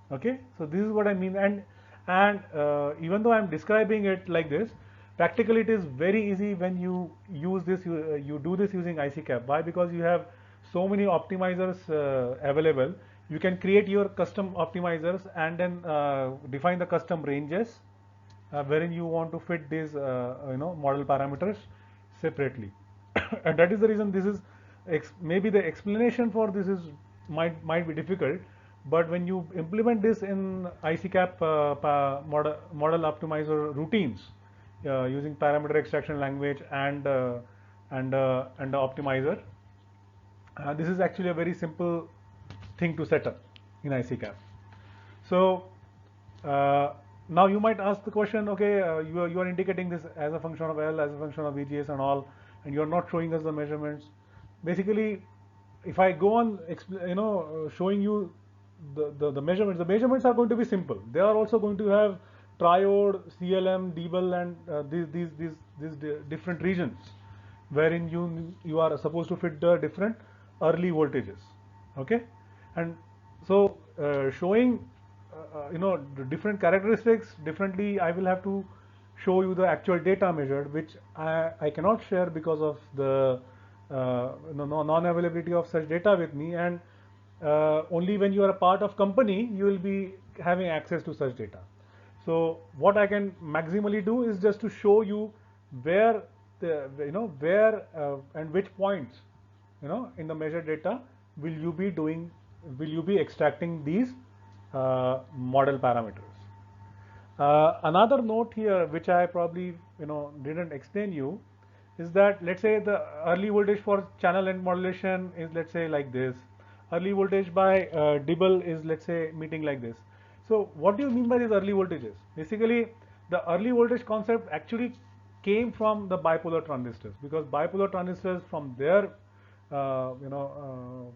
Okay, so this is what I mean, and even though I'm describing it like this, practically it is very easy when you use this. You do this using ICCAP. Why? Because you have so many optimizers available. You can create your custom optimizers and then define the custom ranges wherein you want to fit these model parameters separately. And that is the reason this is maybe the explanation for this is might be difficult, but when you implement this in ICCAP model optimizer routines using parameter extraction language and the optimizer, this is actually a very simple thing to set up in ICCAP. So now you might ask the question, okay, you are indicating this as a function of L, as a function of VGS and all, and you are not showing us the measurements. Basically, if I go on showing you the measurements, the measurements are going to be simple. They are also going to have triode, CLM, Dibble, and these different regions wherein you are supposed to fit the different early voltages. Okay, and so showing the different characteristics differently, I will have to show you the actual data measured, which I cannot share because of the non-availability of such data with me, and only when you are a part of company you will be having access to such data. So what I can maximally do is just to show you where where and which points in the measured data will you be extracting these model parameters. Another note here which I probably didn't explain you is that, let's say the early voltage for channel length modulation is, let's say, like this. Early voltage by Dibble is, let's say, meeting like this. So what do you mean by these early voltages? Basically, the early voltage concept actually came from the bipolar transistors, because bipolar transistors, from their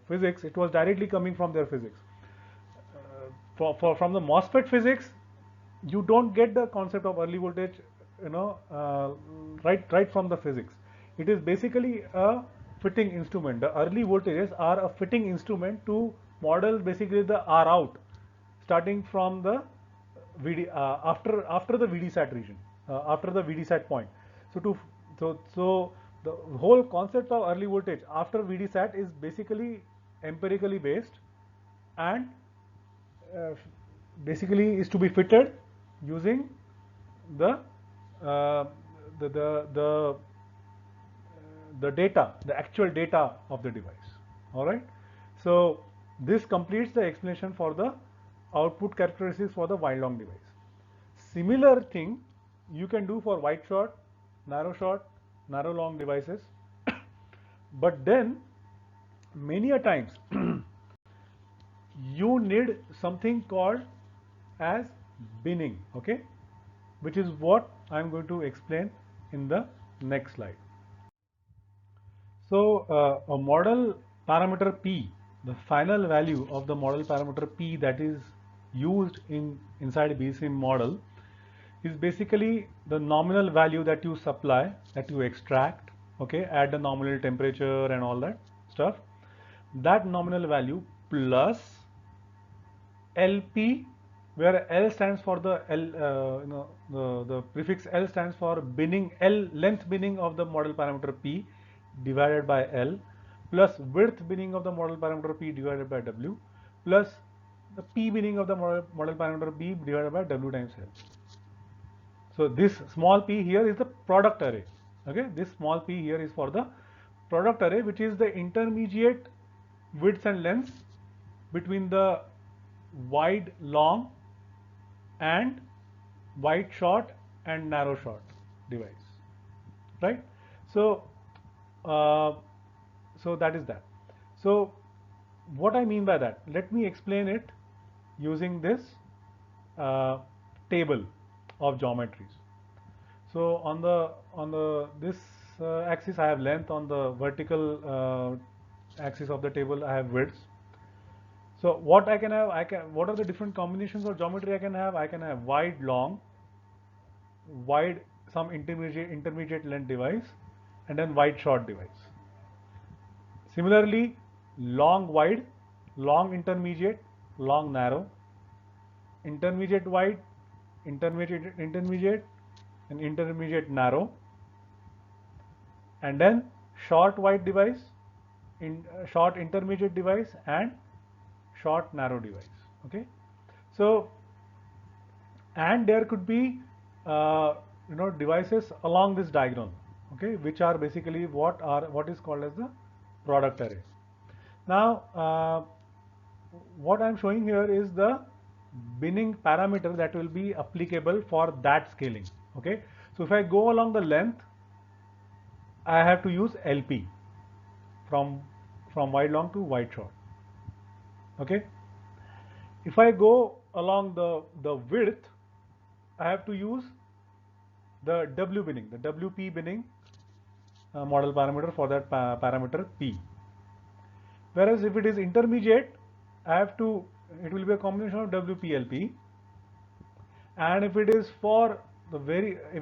physics, it was directly coming from their physics. From the MOSFET physics, you don't get the concept of early voltage right from the physics. It is basically a fitting instrument. The early voltages are a fitting instrument to model basically the R out, starting from the after the VDSAT region, after the VDSAT point. So the whole concept of early voltage after VDSAT is basically empirically based, and basically is to be fitted using the data, the actual data of the device. All right. So this completes the explanation for the output characteristics for the wide long device. Similar thing you can do for wide short, narrow long devices. But then many a times you need something called as binning, okay, which is what I'm going to explain in the next slide. So a model parameter P, the final value of the model parameter P that is used inside BCM model is basically the nominal value that you supply, that you extract, okay, at the nominal temperature and all that stuff. That nominal value plus LP, where L stands for the the prefix L stands for binning, L length binning of the model parameter P divided by L, plus width binning of the model parameter P divided by W, plus the P binning of the model parameter P divided by W times L. So this small p here is the product array. Okay, this small p here is for the product array, which is the intermediate widths and lengths between the wide long and wide short and narrow short device, right? So uh, so that is that. So what I mean by that, let me explain it using this uh, table of geometries. So on the this axis I have length, on the vertical axis of the table I have widths. So what I can have, what are the different combinations of geometry I can have? I can have wide long, wide some intermediate length device, and then wide short device. Similarly, long wide, long intermediate, long narrow, intermediate wide, intermediate, and intermediate narrow, and then short wide device, short intermediate device, and short narrow device. Okay, so and there could be devices along this diagonal, okay, which are basically what is called as the product array. Now what I'm showing here is the binning parameter that will be applicable for that scaling. Okay, so if I go along the length, I have to use LP from wide long to wide short. Okay, if I go along the width, I have to use the W binning, the WP binning model parameter for that parameter P. Whereas if it is intermediate, I have to, it will be a combination of WPLP. And if it is for the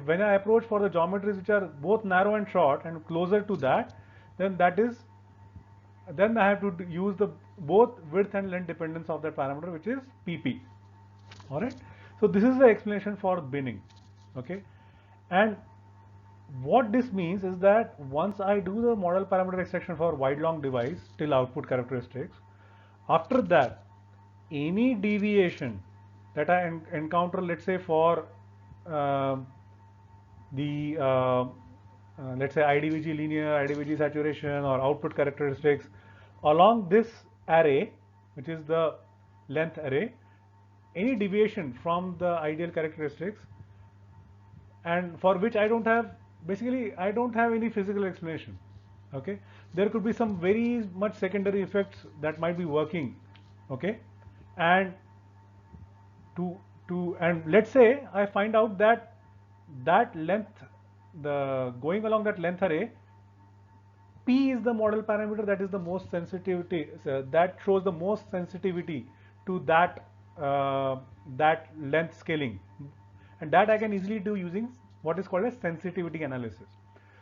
when I approach for the geometries which are both narrow and short and closer to that, then then I have to use the both width and length dependence of that parameter, which is PP. All right. So this is the explanation for binning. Okay. And what this means is that once I do the model parameter extraction for wide long device till output characteristics, after that any deviation that I encounter, let's say for uh, the let's say IDVG linear, IDVG saturation, or output characteristics along this array, which is the length array, any deviation from the ideal characteristics, and for which I don't have, basically I don't have any physical explanation. Okay, there could be some very much secondary effects that might be working. Okay, and and let's say I find out that that length, the going along that length array, P is the model parameter that is the most sensitivity, that shows the most sensitivity to that length scaling, and that I can easily do using what is called as sensitivity analysis.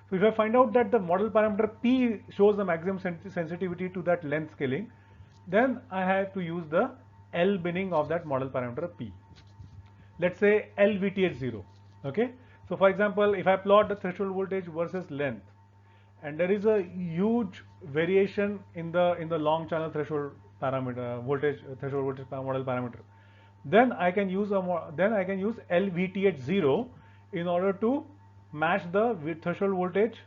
So if I find out that the model parameter P shows the maximum sensitivity to that length scaling, then I have to use the L binning of that model parameter P. Let's say LVTH0. Okay, so for example, if I plot the threshold voltage versus length, and there is a huge variation in the long channel threshold parameter voltage, threshold voltage model parameter, then I can use LVTH0 in order to match the threshold voltage,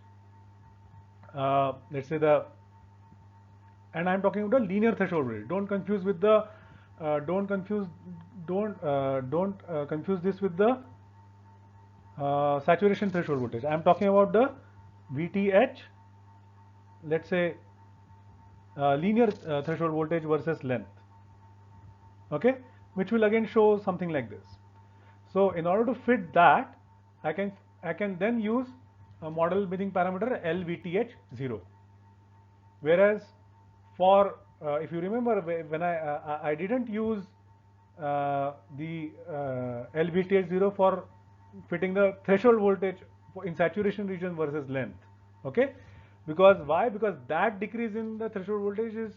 let's say and I'm talking about the linear threshold voltage. Don't confuse with the don't confuse this with the saturation threshold voltage. I'm talking about the VTH, let's say linear threshold voltage versus length. okay, which will again show something like this. So in order to fit that, I can then use a model binning parameter LVTH0. Whereas for if you remember when I didn't use the LVTH0 for fitting the threshold voltage in saturation region versus length. Okay, because why? Because that decrease in the threshold voltage is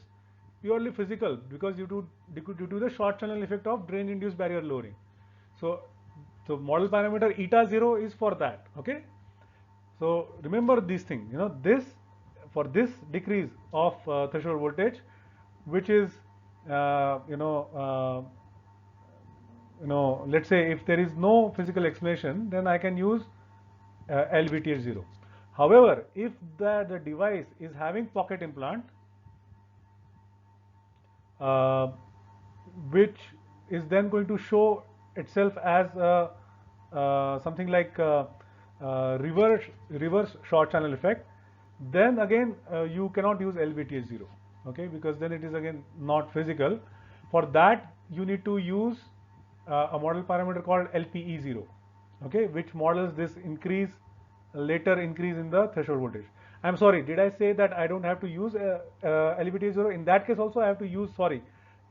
purely physical, because due to the short channel effect of drain induced barrier lowering. So model parameter eta 0 is for that. Okay, so remember these things. This for this decrease of threshold voltage, which is uh, you know uh, let's say if there is no physical explanation, then I can use LVTH0. However, if the device is having pocket implant, uh, which is then going to show itself as something like reverse short channel effect, then again you cannot use LVTH0, okay, because then it is again not physical. For that you need to use a model parameter called LPE0, okay, which models this later increase in the threshold voltage. I'm sorry, did I say that I don't have to use LVTH0? In that case also I have to use, sorry,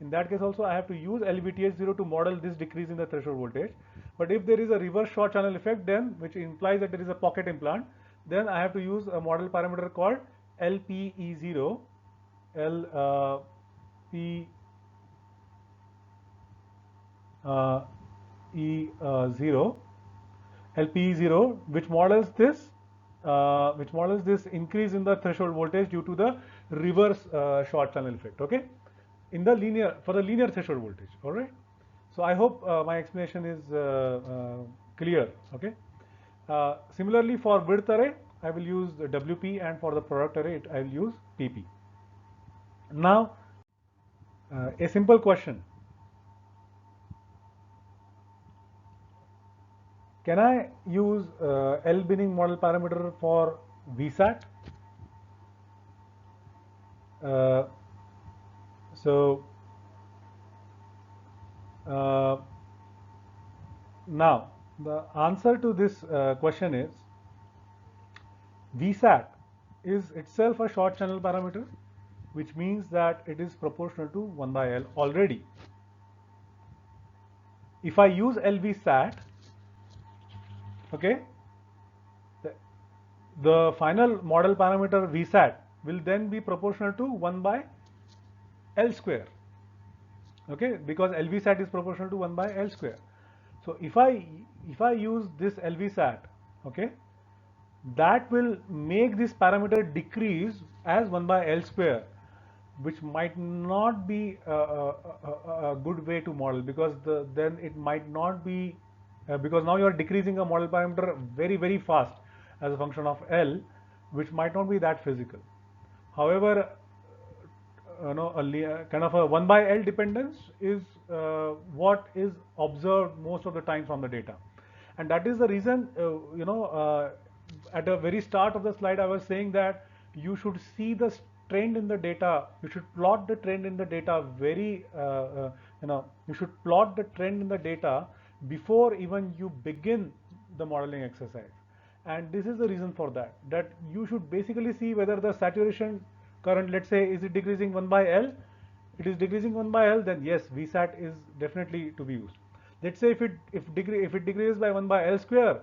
in that case also I have to use LVTH0 to model this decrease in the threshold voltage. But if there is a reverse short channel effect, then which implies that there is a pocket implant, then I have to use a model parameter called LPE0, LP E0, LPE0, which models this increase in the threshold voltage due to the reverse short channel effect. Okay, in the for the linear threshold voltage. All right. So I hope my explanation is clear. Okay. Similarly, for width array, I will use the WP, and for the product array, I will use PP. Now, a simple question. Can I use L binning model parameter for VSAT? Uh, so now the answer to this question is VSAT is itself a short channel parameter, which means that it is proportional to 1 by L already. If I use LVSAT, okay, the final model parameter VSAT will then be proportional to 1 by L square, okay, because LVSAT is proportional to 1 by L square. So if I use this LVSAT, okay, that will make this parameter decrease as 1 by L square, which might not be a good way to model, because then it might not be because now you are decreasing a model parameter very fast as a function of L, which might not be that physical. However, kind of a 1 by L dependence is what is observed most of the time from the data, and that is the reason at the very start of the slide I was saying that you should see the trend in the data. You should plot the trend in the data you should plot the trend in the data before even you begin the modeling exercise. And this is the reason for that you should basically see whether the saturation current, let's say, is it decreasing 1 by L? It is decreasing 1 by L, then yes, VSAT is definitely to be used. Let's say if it decreases by 1 by L square,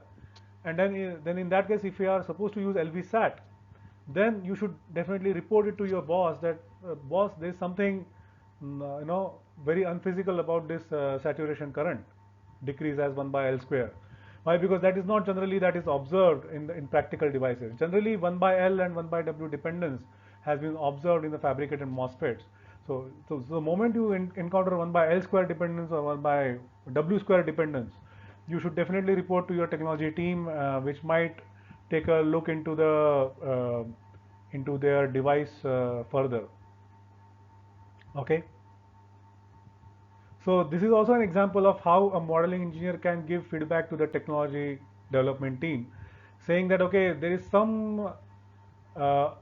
and then in that case, if you are supposed to use LVSAT, then you should definitely report it to your boss that boss, there is something very unphysical about this saturation current decrease as 1 by L square. Why? Because that is not generally that is observed in practical devices. Generally 1 by L and 1 by W dependence has been observed in the fabricated MOSFETs. So the moment you encounter 1 by L square dependence or 1 by W square dependence, you should definitely report to your technology team, which might take a look into into their device further. Okay. So this is also an example of how a modeling engineer can give feedback to the technology development team, saying that okay, there is some uh,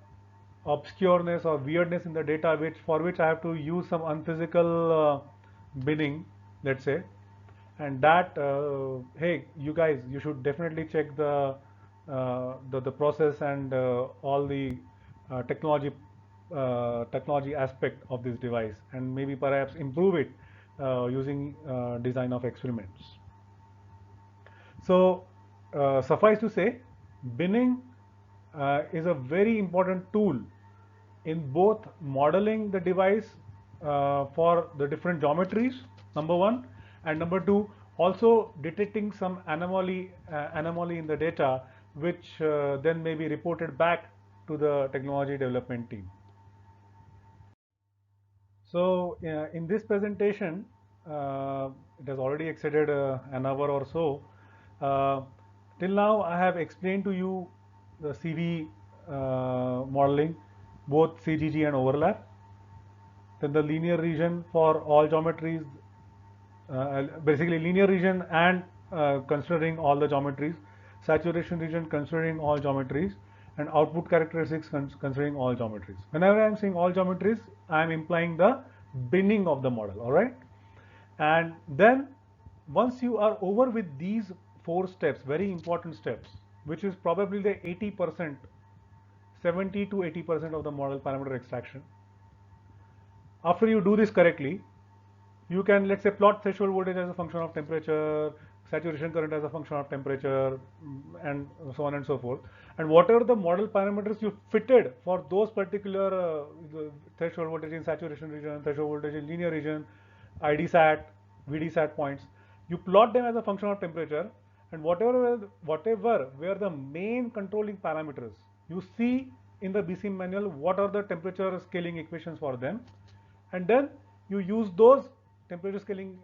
obscureness or weirdness in the data for which I have to use some unphysical binning, let's say, and that hey, you guys, you should definitely check the process and all the technology aspect of this device, and maybe perhaps improve it using design of experiments. So suffice to say, binning is a very important tool in both modeling the device for the different geometries, number one, and number two, also detecting some anomaly in the data, which then may be reported back to the technology development team. So in this presentation, it has already exceeded an hour or so. Uh, till now, I have explained to you the CV modeling, both CGG and overlap. Then the linear region for all geometries, basically linear region and considering all the geometries, saturation region considering all geometries, and output characteristics considering all geometries. Whenever I am saying all geometries, I am implying the binning of the model, all right? And then once you are over with these four steps, very important steps, which is probably the 80%, 70 to 80% of the model parameter extraction. After you do this correctly, you can, let's say, plot threshold voltage as a function of temperature, saturation current as a function of temperature, and so on and so forth. And whatever the model parameters you fitted for those particular threshold voltage in saturation region, threshold voltage in linear region, IDSAT, VDSAT points, you plot them as a function of temperature, and whatever were the main controlling parameters, you see in the BCM manual what are the temperature scaling equations for them, and then you use those temperature scaling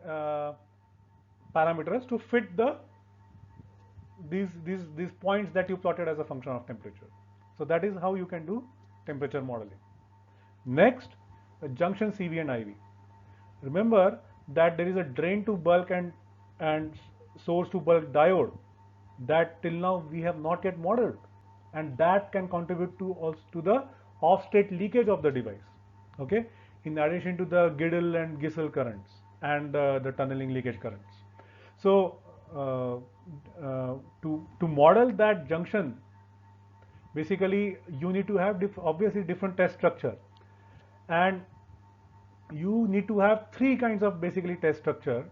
parameters to fit these points that you plotted as a function of temperature. So that is how you can do temperature modeling. Next, junction CV and IV. Remember that there is a drain to bulk and source to bulk diode that till now we have not yet modeled, and that can contribute to also to the off-state leakage of the device. Okay, in addition to the Giddel and Gissel currents and the tunneling leakage currents. So to model that junction, basically you need to have obviously different test structure, and you need to have three kinds of basically test structure.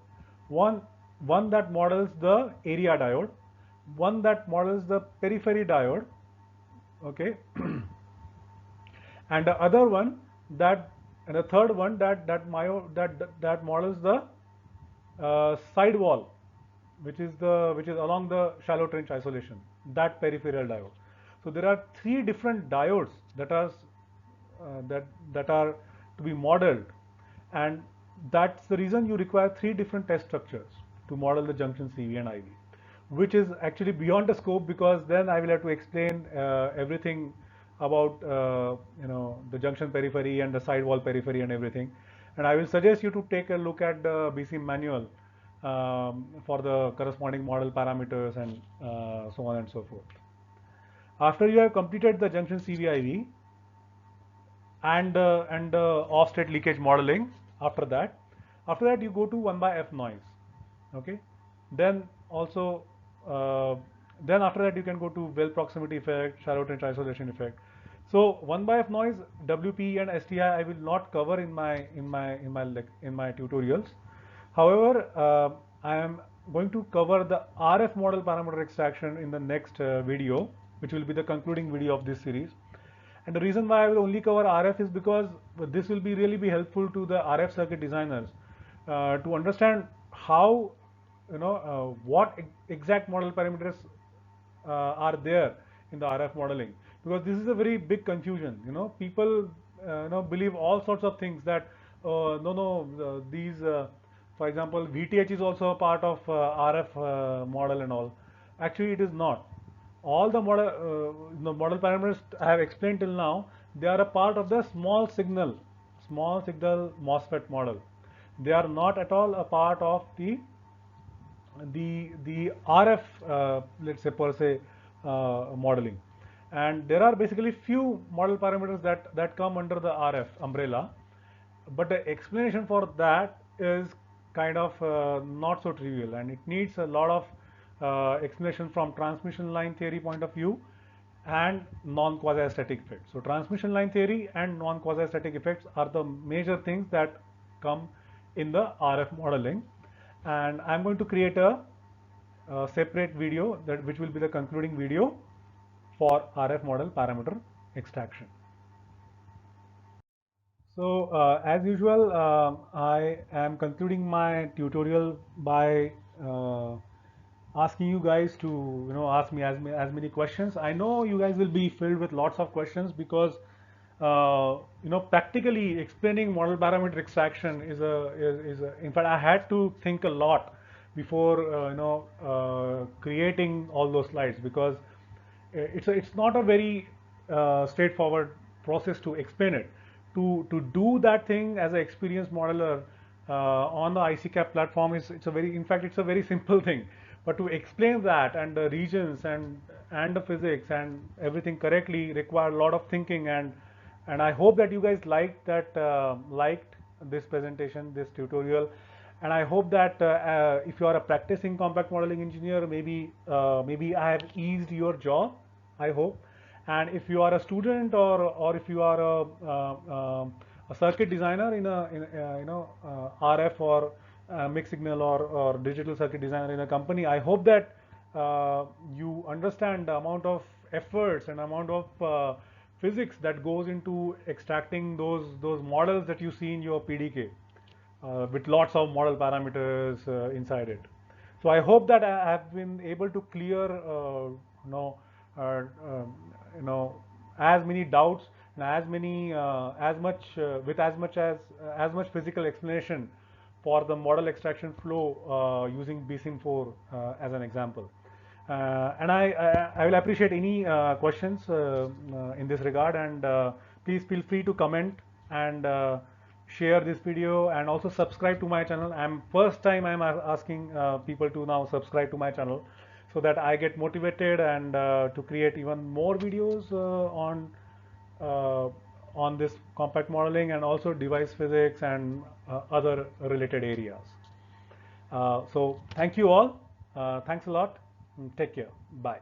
One that models the area diode, one that models the periphery diode, okay, and the other one that, and the third one that models the side wall, which is along the shallow trench isolation, that peripheral diode. So there are three different diodes that are to be modeled, and that's the reason you require three different test structures to model the junction CV and IV, which is actually beyond the scope, because then I will have to explain everything about the junction periphery and the sidewall periphery and everything. And I will suggest you to take a look at the BCM manual for the corresponding model parameters and so on and so forth. After you have completed the junction CV/IV and off-state leakage modeling, after that you go to 1/f noise. Okay, then also then after that you can go to well proximity effect, shallow trench isolation effect. So 1/f noise, WPE and STI I will not cover in my tutorials. However, I am going to cover the RF model parameter extraction in the next video, which will be the concluding video of this series. And the reason why I will only cover RF is because this will really be helpful to the RF circuit designers to understand how, what exact model parameters are there in the RF modeling, because this is a very big confusion. People believe all sorts of things, that these for example, VTH is also a part of RF model and all. Actually, it is not. All the model parameters I have explained till now, they are a part of the small signal MOSFET model. They are not at all a part of the RF, let's say, per se modeling. And there are basically few model parameters that come under the RF umbrella, but the explanation for that is kind of not so trivial, and it needs a lot of explanation from transmission line theory point of view and non-quasi-static effects. So transmission line theory and non-quasi-static effects are the major things that come in the RF modeling, and I'm going to create a separate video which will be the concluding video for RF model parameter extraction. So as usual, I am concluding my tutorial by asking you guys to ask me as many questions. I know you guys will be filled with lots of questions because practically explaining model parameter extraction is in fact I had to think a lot before creating all those slides, because it's not a very straightforward process to explain it. To do that thing as an experienced modeler on the ICCAP platform it's a very, in fact it's a very simple thing, but to explain that and the regions and the physics and everything correctly require a lot of thinking, and I hope that you guys liked this presentation, this tutorial, and I hope that if you are a practicing compact modeling engineer, maybe I have eased your job, I hope. And if you are a student or if you are a circuit designer in RF or mixed signal or digital circuit designer in a company, I hope that you understand the amount of efforts and amount of physics that goes into extracting those models that you see in your PDK with lots of model parameters inside it. So I hope that I have been able to clear uh, um, as many doubts and as much physical explanation for the model extraction flow using BSIN4 as an example. And I will appreciate any questions in this regard, and please feel free to comment and share this video, and also subscribe to my channel. First time I'm asking people to now subscribe to my channel, so that I get motivated and to create even more videos uh, on this compact modeling and also device physics and other related areas. So thank you all. Thanks a lot. Take care. Bye.